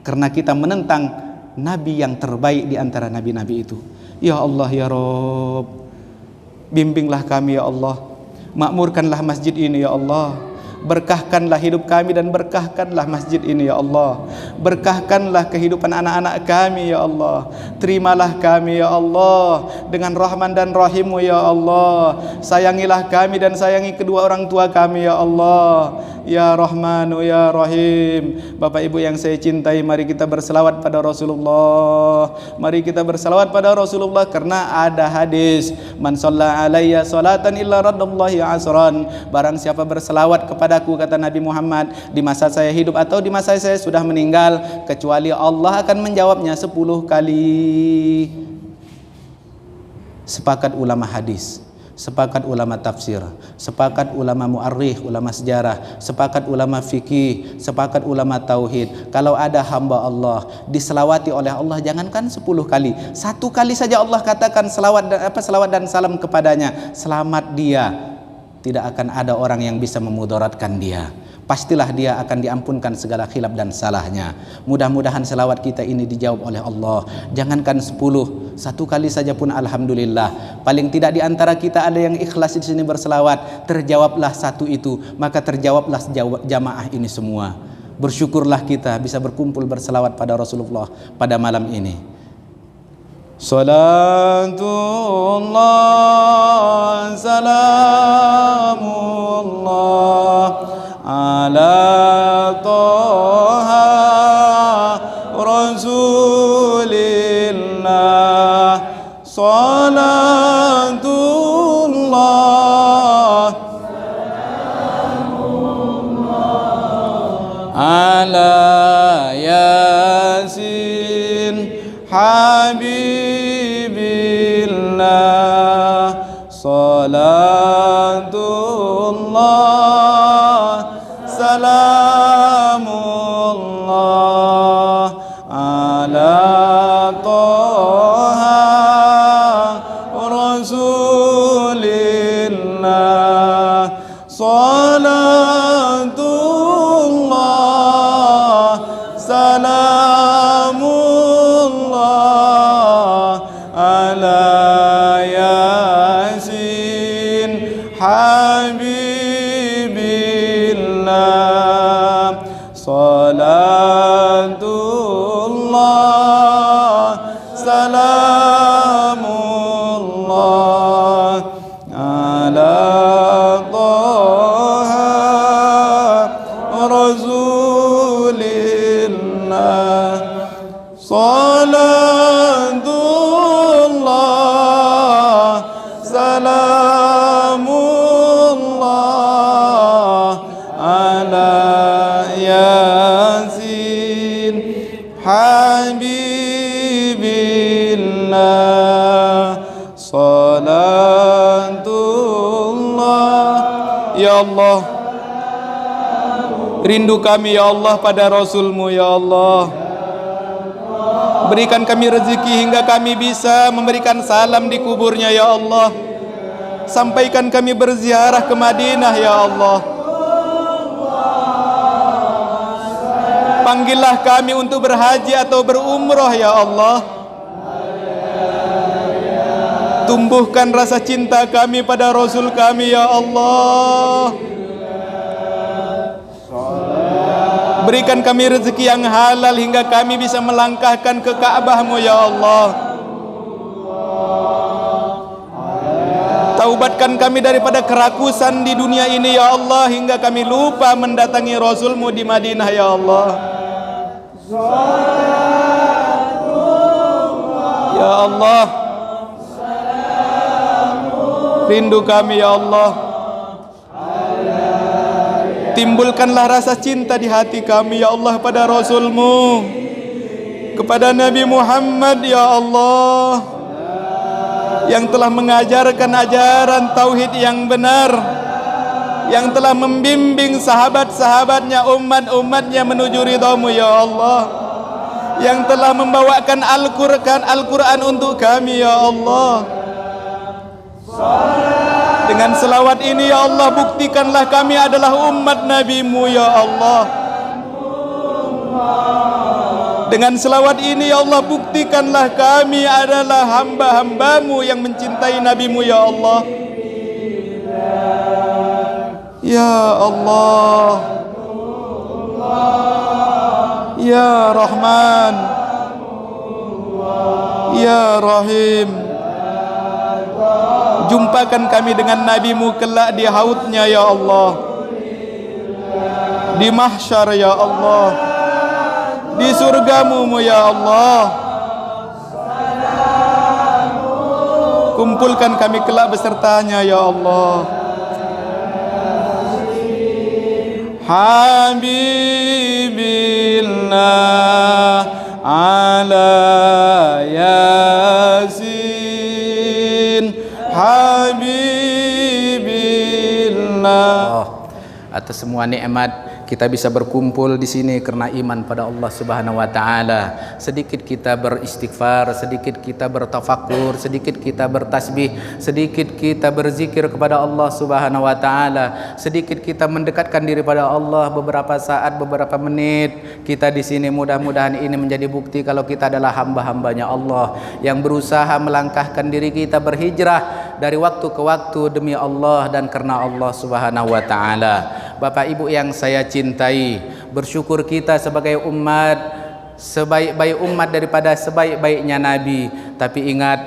karena kita menentang Nabi yang terbaik di antara Nabi-Nabi itu. Ya Allah ya Rabb, bimbinglah kami ya Allah. Makmurkanlah masjid ini ya Allah. Berkahkanlah hidup kami dan berkahkanlah masjid ini ya Allah. Berkahkanlah kehidupan anak-anak kami ya Allah. Terimalah kami ya Allah dengan rahman dan rahim-Mu ya Allah. Sayangilah kami dan sayangi kedua orang tua kami ya Allah. Ya Rahmanu ya Rahim. Bapak Ibu yang saya cintai, mari kita berselawat pada Rasulullah. Mari kita berselawat pada Rasulullah karena ada hadis, man shalla alayya salatan illa raddallahi asran. Barang siapa berselawat kepadaku, kata Nabi Muhammad, di masa saya hidup atau di masa saya sudah meninggal, kecuali Allah akan menjawabnya 10 kali. Sepakat ulama hadis, sepakat ulama tafsir, sepakat ulama mu'arrikh, ulama sejarah, sepakat ulama fikih, sepakat ulama tauhid. Kalau ada hamba Allah diselawati oleh Allah, jangankan 10 kali, 1 kali saja Allah katakan selawat dan salam kepadanya, selamat dia. Tidak akan ada orang yang bisa memudaratkan dia. Pastilah dia akan diampunkan segala khilaf dan salahnya. Mudah-mudahan selawat kita ini dijawab oleh Allah. Jangankan 10, satu kali saja pun alhamdulillah. Paling tidak di antara kita ada yang ikhlas di sini berselawat, terjawablah satu itu, maka terjawablah jamaah ini semua. Bersyukurlah kita bisa berkumpul berselawat pada Rasulullah pada malam ini. Salatullah salamullah ala Toha Rasulillah. Salatullah ala Yasin Habibillah. Salatullah salamullah ala Toha Rasulillah. Salatullah salamullah ala Yasin Habibillah. Salatullah salamullah ala Toha Rasulillah. Salatullah salamullah ala Yasin Habibillah. Salatullah. Ya Allah, rindu kami ya Allah pada Rasul-Mu ya Allah. Berikan kami rezeki hingga kami bisa memberikan salam di kuburnya ya Allah. Sampaikan kami berziarah ke Madinah ya Allah. Panggillah kami untuk berhaji atau berumrah ya Allah. Tumbuhkan rasa cinta kami pada Rasul kami ya Allah. Berikan kami rezeki yang halal hingga kami bisa melangkahkan ke Ka'bah-Mu ya Allah. Taubatkan kami daripada kerakusan di dunia ini ya Allah, hingga kami lupa mendatangi Rasul-Mu di Madinah ya Allah. Ya Allah, rindu kami ya Allah. Timbulkanlah rasa cinta di hati kami ya Allah pada Rasul-Mu, kepada Nabi Muhammad ya Allah, yang telah mengajarkan ajaran tauhid yang benar, yang telah membimbing sahabat-sahabatnya, umat-umatnya menuju ridha-Mu ya Allah, yang telah membawakan Al-Quran untuk kami ya Allah. Dengan selawat ini ya Allah, buktikanlah kami adalah umat Nabi-Mu ya Allah. Dengan selawat ini ya Allah, buktikanlah kami adalah hamba-hamba-Mu yang mencintai Nabi-Mu ya Allah. Ya Allah, Ya Rahman, Ya Rahim, jumpakan kami dengan Nabi-Mu kelak di haudnya ya Allah, di mahsyar ya Allah, di surga-Mu ya Allah. Kumpulkan kami kelak besertanya ya Allah. Habibillah ala Yasin Habibillah. Atas semua nikmat kita bisa berkumpul di sini karena iman pada Allah Subhanahu wa taala. Sedikit kita beristighfar, sedikit kita bertafakur, sedikit kita bertasbih, sedikit kita berzikir kepada Allah Subhanahu wa taala, sedikit kita mendekatkan diri pada Allah beberapa saat, beberapa menit. Kita di sini mudah-mudahan ini menjadi bukti kalau kita adalah hamba-hambanya Allah yang berusaha melangkahkan diri kita berhijrah dari waktu ke waktu demi Allah dan karena Allah Subhanahu wa taala. Bapak Ibu yang saya cintai, bersyukur kita sebagai umat, sebaik-baik umat daripada sebaik-baiknya Nabi. Tapi ingat,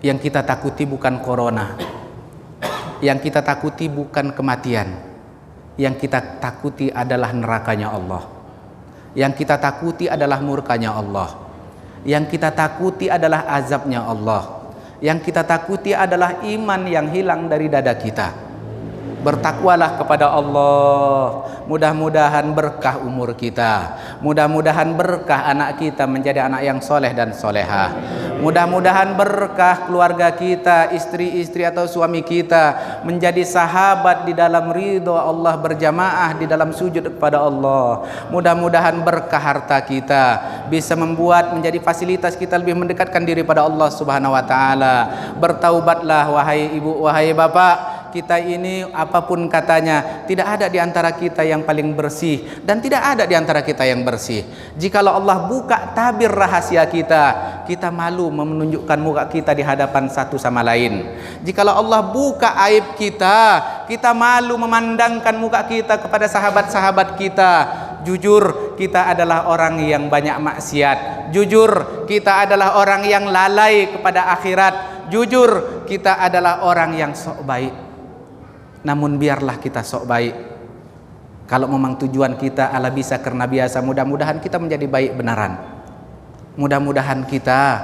yang kita takuti bukan corona, yang kita takuti bukan kematian, yang kita takuti adalah nerakanya Allah, yang kita takuti adalah murkanya Allah, yang kita takuti adalah azabnya Allah, yang kita takuti adalah iman yang hilang dari dada kita. Bertakwalah kepada Allah. Mudah-mudahan berkah umur kita, mudah-mudahan berkah anak kita menjadi anak yang soleh dan solehah, mudah-mudahan berkah keluarga kita, istri-istri atau suami kita menjadi sahabat di dalam ridho Allah, berjamaah di dalam sujud kepada Allah. Mudah-mudahan berkah harta kita bisa membuat menjadi fasilitas kita lebih mendekatkan diri pada Allah Subhanahu wa taala. Bertaubatlah wahai ibu, wahai bapak. Kita ini apapun katanya, tidak ada di antara kita yang paling bersih dan tidak ada di antara kita yang bersih. Jikalau Allah buka tabir rahasia kita, kita malu menunjukkan muka kita di hadapan satu sama lain. Jikalau Allah buka aib kita, kita malu memandangkan muka kita kepada sahabat-sahabat kita. Jujur, kita adalah orang yang banyak maksiat. Jujur, kita adalah orang yang lalai kepada akhirat. Jujur, kita adalah orang yang sok baik. Namun biarlah kita sok baik. Kalau memang tujuan kita ala bisa karena biasa, mudah-mudahan kita menjadi baik benaran. Mudah-mudahan kita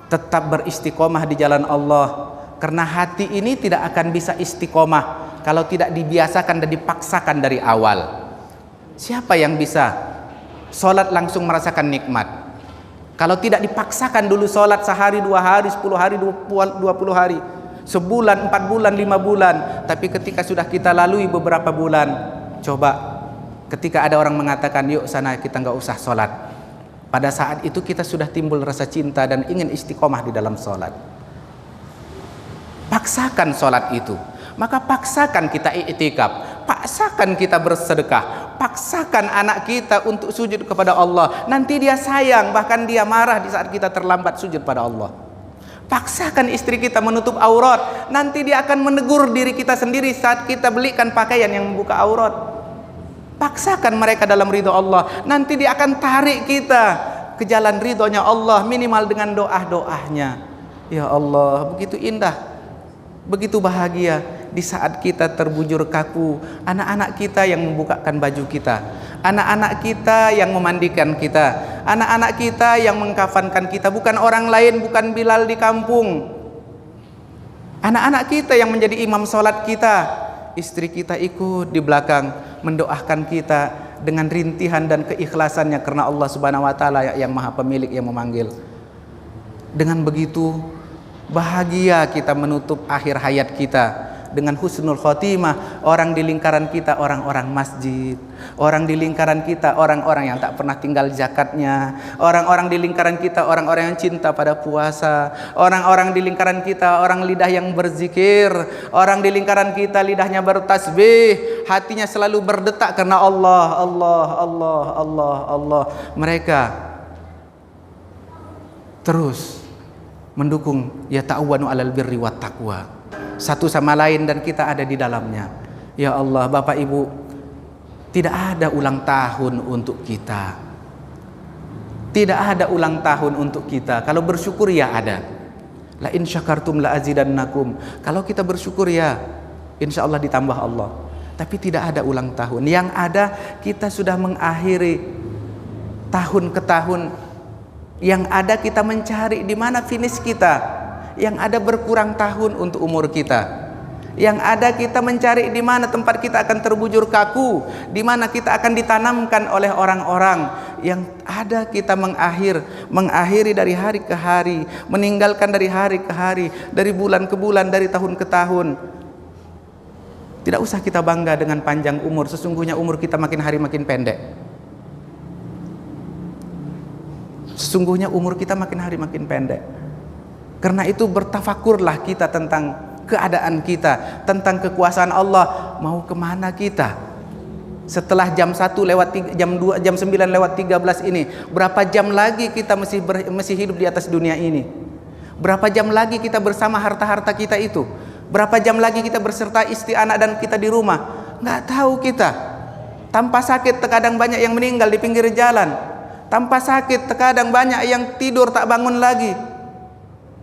tetap beristiqomah di jalan Allah, karena hati ini tidak akan bisa istiqomah kalau tidak dibiasakan dan dipaksakan dari awal. Siapa yang bisa sholat langsung merasakan nikmat? Kalau tidak dipaksakan dulu sholat sehari, 2 hari, 10 hari, 20 hari, sebulan, 4 bulan, 5 bulan. Tapi ketika sudah kita lalui beberapa bulan, coba ketika ada orang mengatakan yuk sana kita nggak usah sholat, pada saat itu kita sudah timbul rasa cinta dan ingin istiqomah di dalam sholat. Paksakan sholat itu, maka paksakan kita i'tikaf, paksakan kita bersedekah, paksakan anak kita untuk sujud kepada Allah. Nanti dia sayang, bahkan dia marah di saat kita terlambat sujud pada Allah. Paksakan istri kita menutup aurat, nanti dia akan menegur diri kita sendiri saat kita belikan pakaian yang membuka aurat. Paksakan mereka dalam ridho Allah, nanti dia akan tarik kita ke jalan ridhonya Allah, minimal dengan doa-doanya. Ya Allah, begitu indah, begitu bahagia di saat kita terbujur kaku, anak-anak kita yang membukakan baju kita, anak-anak kita yang memandikan kita, anak-anak kita yang mengkafankan kita, bukan orang lain, bukan Bilal di kampung. Anak-anak kita yang menjadi imam sholat kita. Istri kita ikut di belakang mendoakan kita dengan rintihan dan keikhlasannya karena Allah Subhanahu wa taala yang Maha Pemilik yang memanggil. Dengan begitu bahagia kita menutup akhir hayat kita dengan husnul khotimah. Orang di lingkaran kita orang-orang masjid, orang di lingkaran kita orang-orang yang tak pernah tinggal zakatnya, orang-orang di lingkaran kita orang-orang yang cinta pada puasa, orang-orang di lingkaran kita orang lidah yang berzikir, orang di lingkaran kita lidahnya bertasbih, hatinya selalu berdetak karena Allah, Allah, Allah, Allah, Allah. Mereka terus mendukung ya ta'awanu alal birri wat taqwa, satu sama lain dan kita ada di dalamnya. Ya Allah, Bapak Ibu, tidak ada ulang tahun untuk kita. Tidak ada ulang tahun untuk kita. Kalau bersyukur ya ada. La in syakartum la azidannakum. Kalau kita bersyukur ya insya Allah ditambah Allah. Tapi tidak ada ulang tahun. Yang ada kita sudah mengakhiri tahun ke tahun. Yang ada kita mencari di mana finish kita. Yang ada berkurang tahun untuk umur kita. Yang ada kita mencari di mana tempat kita akan terbujur kaku, di mana kita akan ditanamkan oleh orang-orang. Yang ada kita mengakhiri dari hari ke hari, meninggalkan dari hari ke hari, dari bulan ke bulan, dari tahun ke tahun. Tidak usah kita bangga dengan panjang umur. Sesungguhnya umur kita makin hari makin pendek. Sesungguhnya umur kita makin hari makin pendek. Karena itu bertafakurlah kita tentang keadaan kita, tentang kekuasaan Allah. Mau kemana kita? Setelah jam 1 lewat 3, jam 9 lewat 13 ini, berapa jam lagi kita masih hidup di atas dunia ini? Berapa jam lagi kita bersama harta-harta kita itu? Berapa jam lagi kita berserta istri, anak, dan kita di rumah? Nggak tahu kita. Tanpa sakit terkadang banyak yang meninggal di pinggir jalan. Tanpa sakit terkadang banyak yang tidur tak bangun lagi.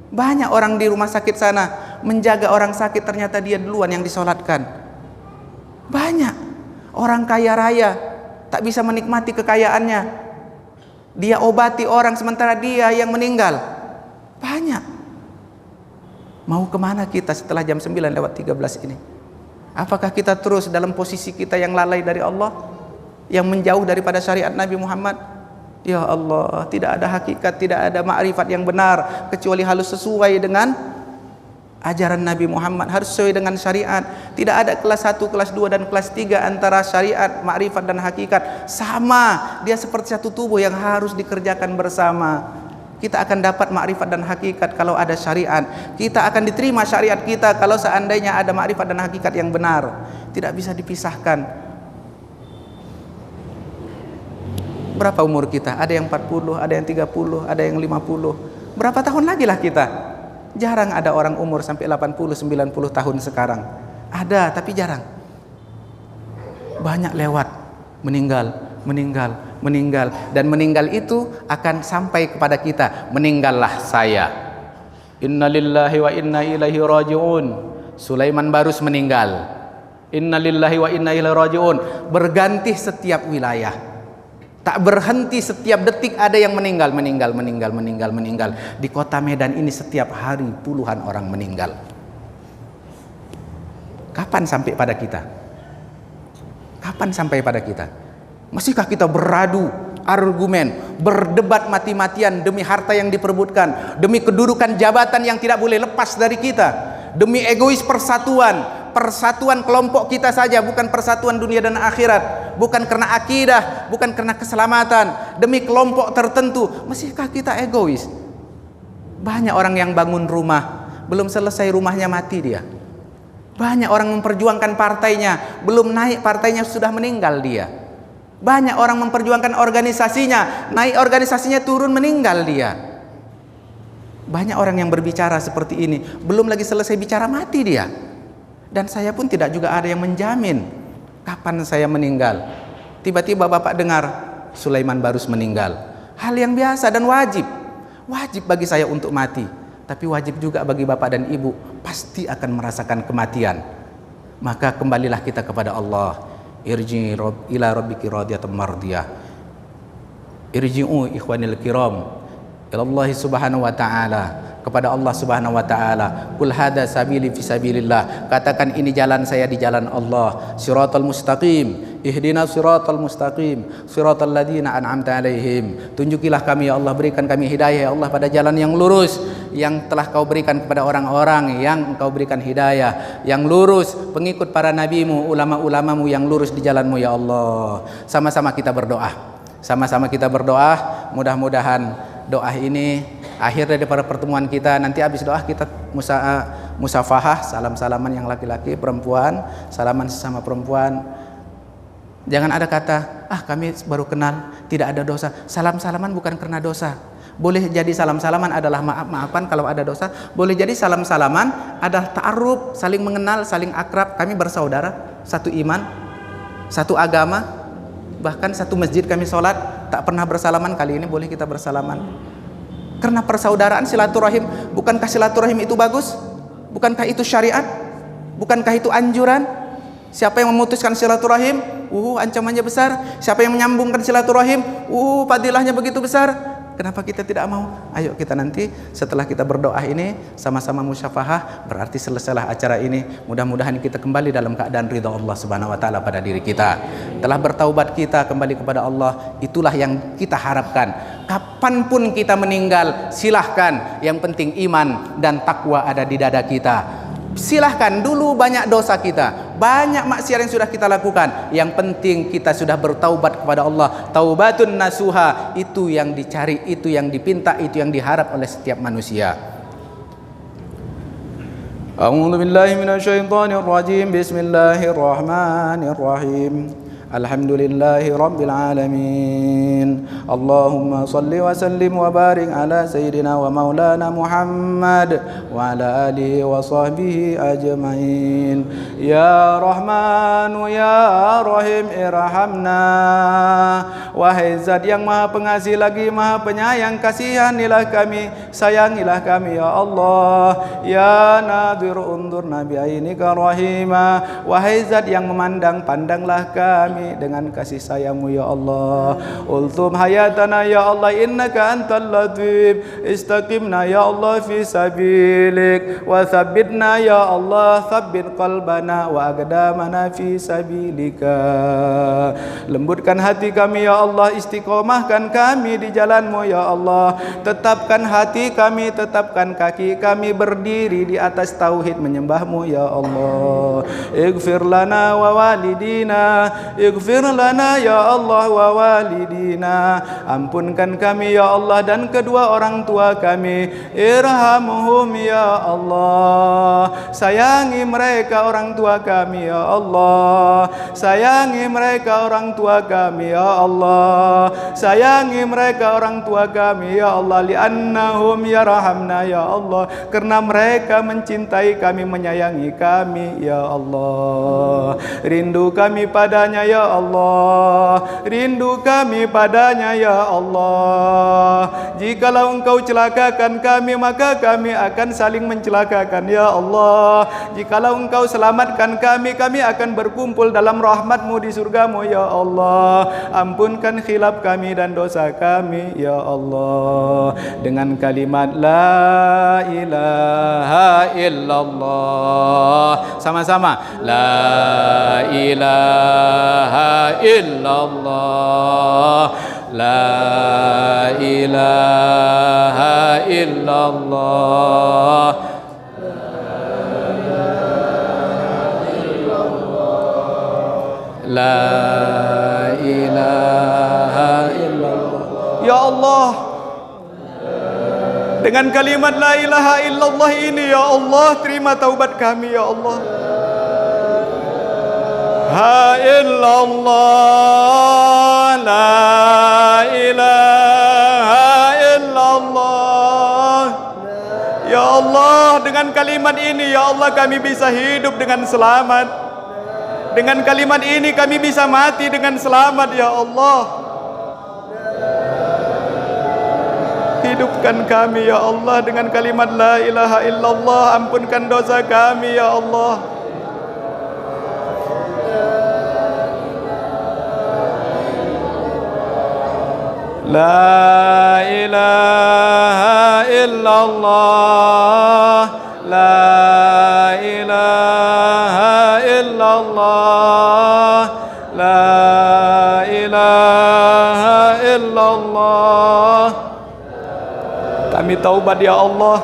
Banyak orang di rumah sakit sana menjaga orang sakit, ternyata dia duluan yang disolatkan. Banyak orang kaya raya tak bisa menikmati kekayaannya. Dia obati orang sementara dia yang meninggal. Banyak. Mau kemana kita setelah jam 9 lewat 13 ini? Apakah kita terus dalam posisi kita yang lalai dari Allah, yang menjauh daripada syariat Nabi Muhammad? Ya Allah, tidak ada hakikat, tidak ada ma'rifat yang benar kecuali harus sesuai dengan ajaran Nabi Muhammad, harus sesuai dengan syariat. Tidak ada kelas 1, kelas 2, dan kelas 3 antara syariat, ma'rifat, dan hakikat. Sama, dia seperti satu tubuh yang harus dikerjakan bersama. Kita akan dapat ma'rifat dan hakikat kalau ada syariat. Kita akan diterima syariat kita kalau seandainya ada ma'rifat dan hakikat yang benar. Tidak bisa dipisahkan. Berapa umur kita? Ada yang 40, ada yang 30, ada yang 50. Berapa tahun lagi lah kita? Jarang ada orang umur sampai 80, 90 tahun sekarang. Ada, tapi jarang. Banyak lewat, meninggal. Dan meninggal itu akan sampai kepada kita. Meninggallah saya. Innalillahi wa inna ilaihi raji'un. Sulaiman Barus meninggal. Innalillahi wa inna ilaihi raji'un. Berganti setiap wilayah. Tak berhenti, setiap detik ada yang meninggal. Di kota Medan ini setiap hari puluhan orang meninggal. Kapan sampai pada kita? Masihkah kita beradu argumen, berdebat mati-matian demi harta yang diperebutkan, demi kedudukan jabatan yang tidak boleh lepas dari kita, demi egois persatuan kelompok kita saja, bukan persatuan dunia dan akhirat, bukan karena akidah, bukan karena keselamatan, demi kelompok tertentu? Masihkah kita egois? Banyak orang yang bangun rumah, belum selesai rumahnya mati dia. Banyak orang memperjuangkan partainya, belum naik partainya sudah meninggal dia. Banyak orang memperjuangkan organisasinya, naik organisasinya turun meninggal dia. Banyak orang yang berbicara seperti ini, belum lagi selesai bicara mati dia. Dan saya pun tidak juga ada yang menjamin kapan saya meninggal. Tiba-tiba Bapak dengar Sulaiman Barus meninggal. Hal yang biasa dan wajib bagi saya untuk mati. Tapi wajib juga bagi Bapak dan Ibu, pasti akan merasakan kematian. Maka kembalilah kita kepada Allah. Irji ila rabbiki radiyatan mardiyah. Irji'u ikhwanil kiram ilallahi subhanahu wa ta'ala, kepada Allah subhanahu wa ta'ala. Qul hada sabili fi sabilillah, katakan ini jalan saya di jalan Allah. Siratal mustaqim, ihdina siratal mustaqim, siratal ladzina an'amta alaihim. Tunjukilah kami ya Allah, berikan kami hidayah ya Allah pada jalan yang lurus yang telah kau berikan kepada orang-orang yang engkau berikan hidayah yang lurus, pengikut para nabimu, ulama-ulamamu yang lurus di jalanmu ya Allah. Sama-sama kita berdoa, mudah-mudahan doa ini akhir daripada pertemuan kita. Nanti habis doa kita musafahah, salam-salaman yang laki-laki, perempuan, salaman sesama perempuan. Jangan ada kata, kami baru kenal, tidak ada dosa. Salam-salaman bukan karena dosa. Boleh jadi salam-salaman adalah maaf-maafan kalau ada dosa. Boleh jadi salam-salaman adalah ta'aruf, saling mengenal, saling akrab. Kami bersaudara, satu iman, satu agama, bahkan satu masjid kami sholat, tak pernah bersalaman. Kali ini boleh kita bersalaman. Karena persaudaraan, silaturahim. Bukankah silaturahim itu bagus? Bukankah itu syariat? Bukankah itu anjuran? Siapa yang memutuskan silaturahim? Ancamannya besar. Siapa yang menyambungkan silaturahim? Fadilahnya begitu besar. Kenapa kita tidak mau? Ayo kita nanti setelah kita berdoa ini sama-sama musyafahah, berarti selesailah acara ini. Mudah-mudahan kita kembali dalam keadaan ridha Allah Subhanahu wa taala pada diri kita. Telah bertaubat kita kembali kepada Allah, itulah yang kita harapkan. Kapanpun kita meninggal, silahkan. Yang penting iman dan takwa ada di dada kita. Silahkan, dulu banyak dosa kita, Banyak maksiat yang sudah kita lakukan. Yang penting kita sudah bertaubat kepada Allah. Taubatun nasuha, itu yang dicari, itu yang dipinta, itu yang diharap oleh setiap manusia. A'udzu billahi minasyaitonir rajim. Bismillahirrahmanirrahim. Alhamdulillahi Rabbil Alamin. Allahumma salli wa sallim wa barik ala Sayyidina wa maulana Muhammad wa ala alihi wa sahbihi ajma'in. Ya Rahmanu ya Rahim irhamna. Wahai Zat yang Maha Pengasih lagi Maha Penyayang, kasihanilah kami, sayangilah kami ya Allah. Ya Nadir undur nabi ainika rahima. Wahai Zat yang memandang, pandanglah kami dengan kasih sayang-Mu ya Allah. Ultum hayatana ya Allah, innaka antal latif. Istaqimna ya Allah fi sabilik, wa thabbitna ya Allah, thabbit qalbana wa aqdamana fi sabilika. Lembutkan hati kami ya Allah, istiqomahkan kami di jalan-Mu ya Allah. Tetapkan hati kami, tetapkan kaki kami berdiri di atas tauhid menyembah-Mu ya Allah. Ighfir lana wa walidina, ighfir lana ya Allah wa walidina. Ampunkan kami ya Allah dan kedua orang tua kami. Irhamhum ya Allah. Sayangi mereka orang tua kami ya Allah. Sayangi mereka orang tua kami ya Allah. Sayangi mereka orang tua kami ya Allah. Li'annahum yarhamna ya Allah. Karena mereka mencintai kami, menyayangi kami ya Allah. Rindu kami padanya ya Allah, rindu kami padanya ya Allah. Jikalau Engkau celakakan kami, maka kami akan saling mencelakakan ya Allah. Jikalau Engkau selamatkan kami, kami akan berkumpul dalam rahmat-Mu di surga-Mu ya Allah. Ampunkan khilaf kami dan dosa kami ya Allah. Dengan kalimat la ilaha illallah, sama-sama la ilaha illallah, la ilaha illallah, la ilaha illallah. Ya Allah, dengan kalimat la ilaha illallah ini ya Allah, terima taubat kami ya Allah. La illallah, la ilaha illallah. Ya Allah, dengan kalimat ini ya Allah kami bisa hidup dengan selamat. Dengan kalimat ini kami bisa mati dengan selamat ya Allah. Hidupkan kami ya Allah dengan kalimat la ilaha illallah. Ampunkan dosa kami ya Allah. La ilaha illallah, la ilaha illallah, la ilaha illallah. Kami taubat ya Allah.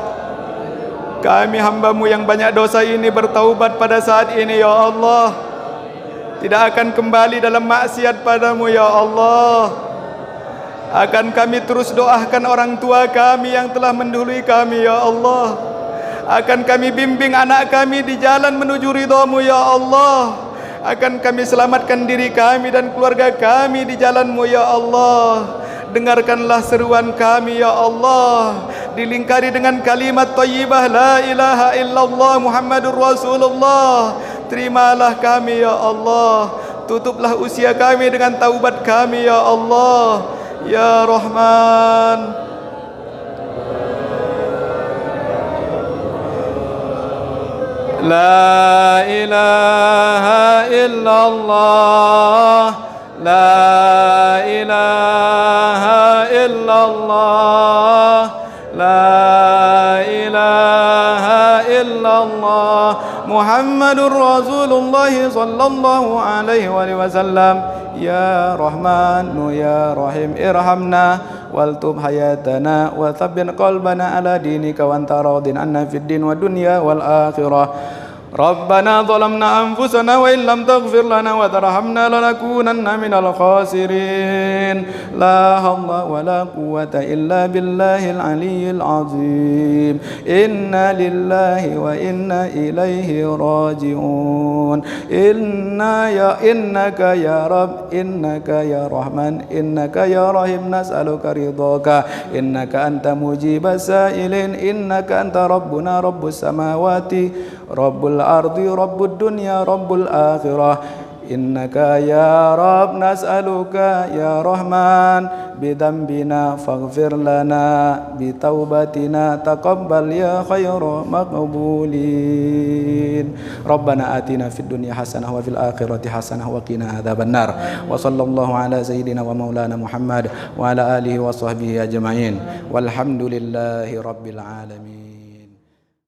Kami hamba-Mu yang banyak dosa ini bertaubat pada saat ini ya Allah. Tidak akan kembali dalam maksiat pada-Mu ya Allah. Akan kami terus doakan orang tua kami yang telah mendahului kami ya Allah. Akan kami bimbing anak kami di jalan menuju ridha-Mu ya Allah. Akan kami selamatkan diri kami dan keluarga kami di jalan-Mu ya Allah. Dengarkanlah seruan kami ya Allah. Dilingkari dengan kalimat thayyibah la ilaha illallah Muhammadur Rasulullah. Terimalah kami ya Allah. Tutuplah usia kami dengan taubat kami ya Allah. Ya Rahman, la ilaha illallah, la ilaha illallah, la ilaha illallah Muhammadur Rasulullah sallallahu alaihi wasallam. Ya Rahmanu ya Rahim irhamna waltub hayatana wa thabbit qalbana ala dinika wa anta radin anna fid din wa dunya wal akhirah. ربنا ظلمنا أنفسنا وإن لم تغفر لنا وترحمنا لنكونن من الخاسرين لا حول ولا قوة إلا بالله العلي العظيم إنا لله وإنا إليه راجعون إنك يا رب إنك يا رحمن إنك يا رحيم نسألك رضاك إنك أنت مجيب السائلين إنك أنت ربنا رب السماوات رب الأرض رب الدنيا رب الآخرة إنك يا رب نسألك يا رحمن بذنبنا فاغفر لنا بتوبتنا تقبل يا خير مقبولين ربنا آتنا في الدنيا حسنة وفي الآخرة حسنة وقنا عذاب النار وصلى الله على سيدنا ومولانا محمد وعلى آله وصحبه أجمعين والحمد لله رب العالمين.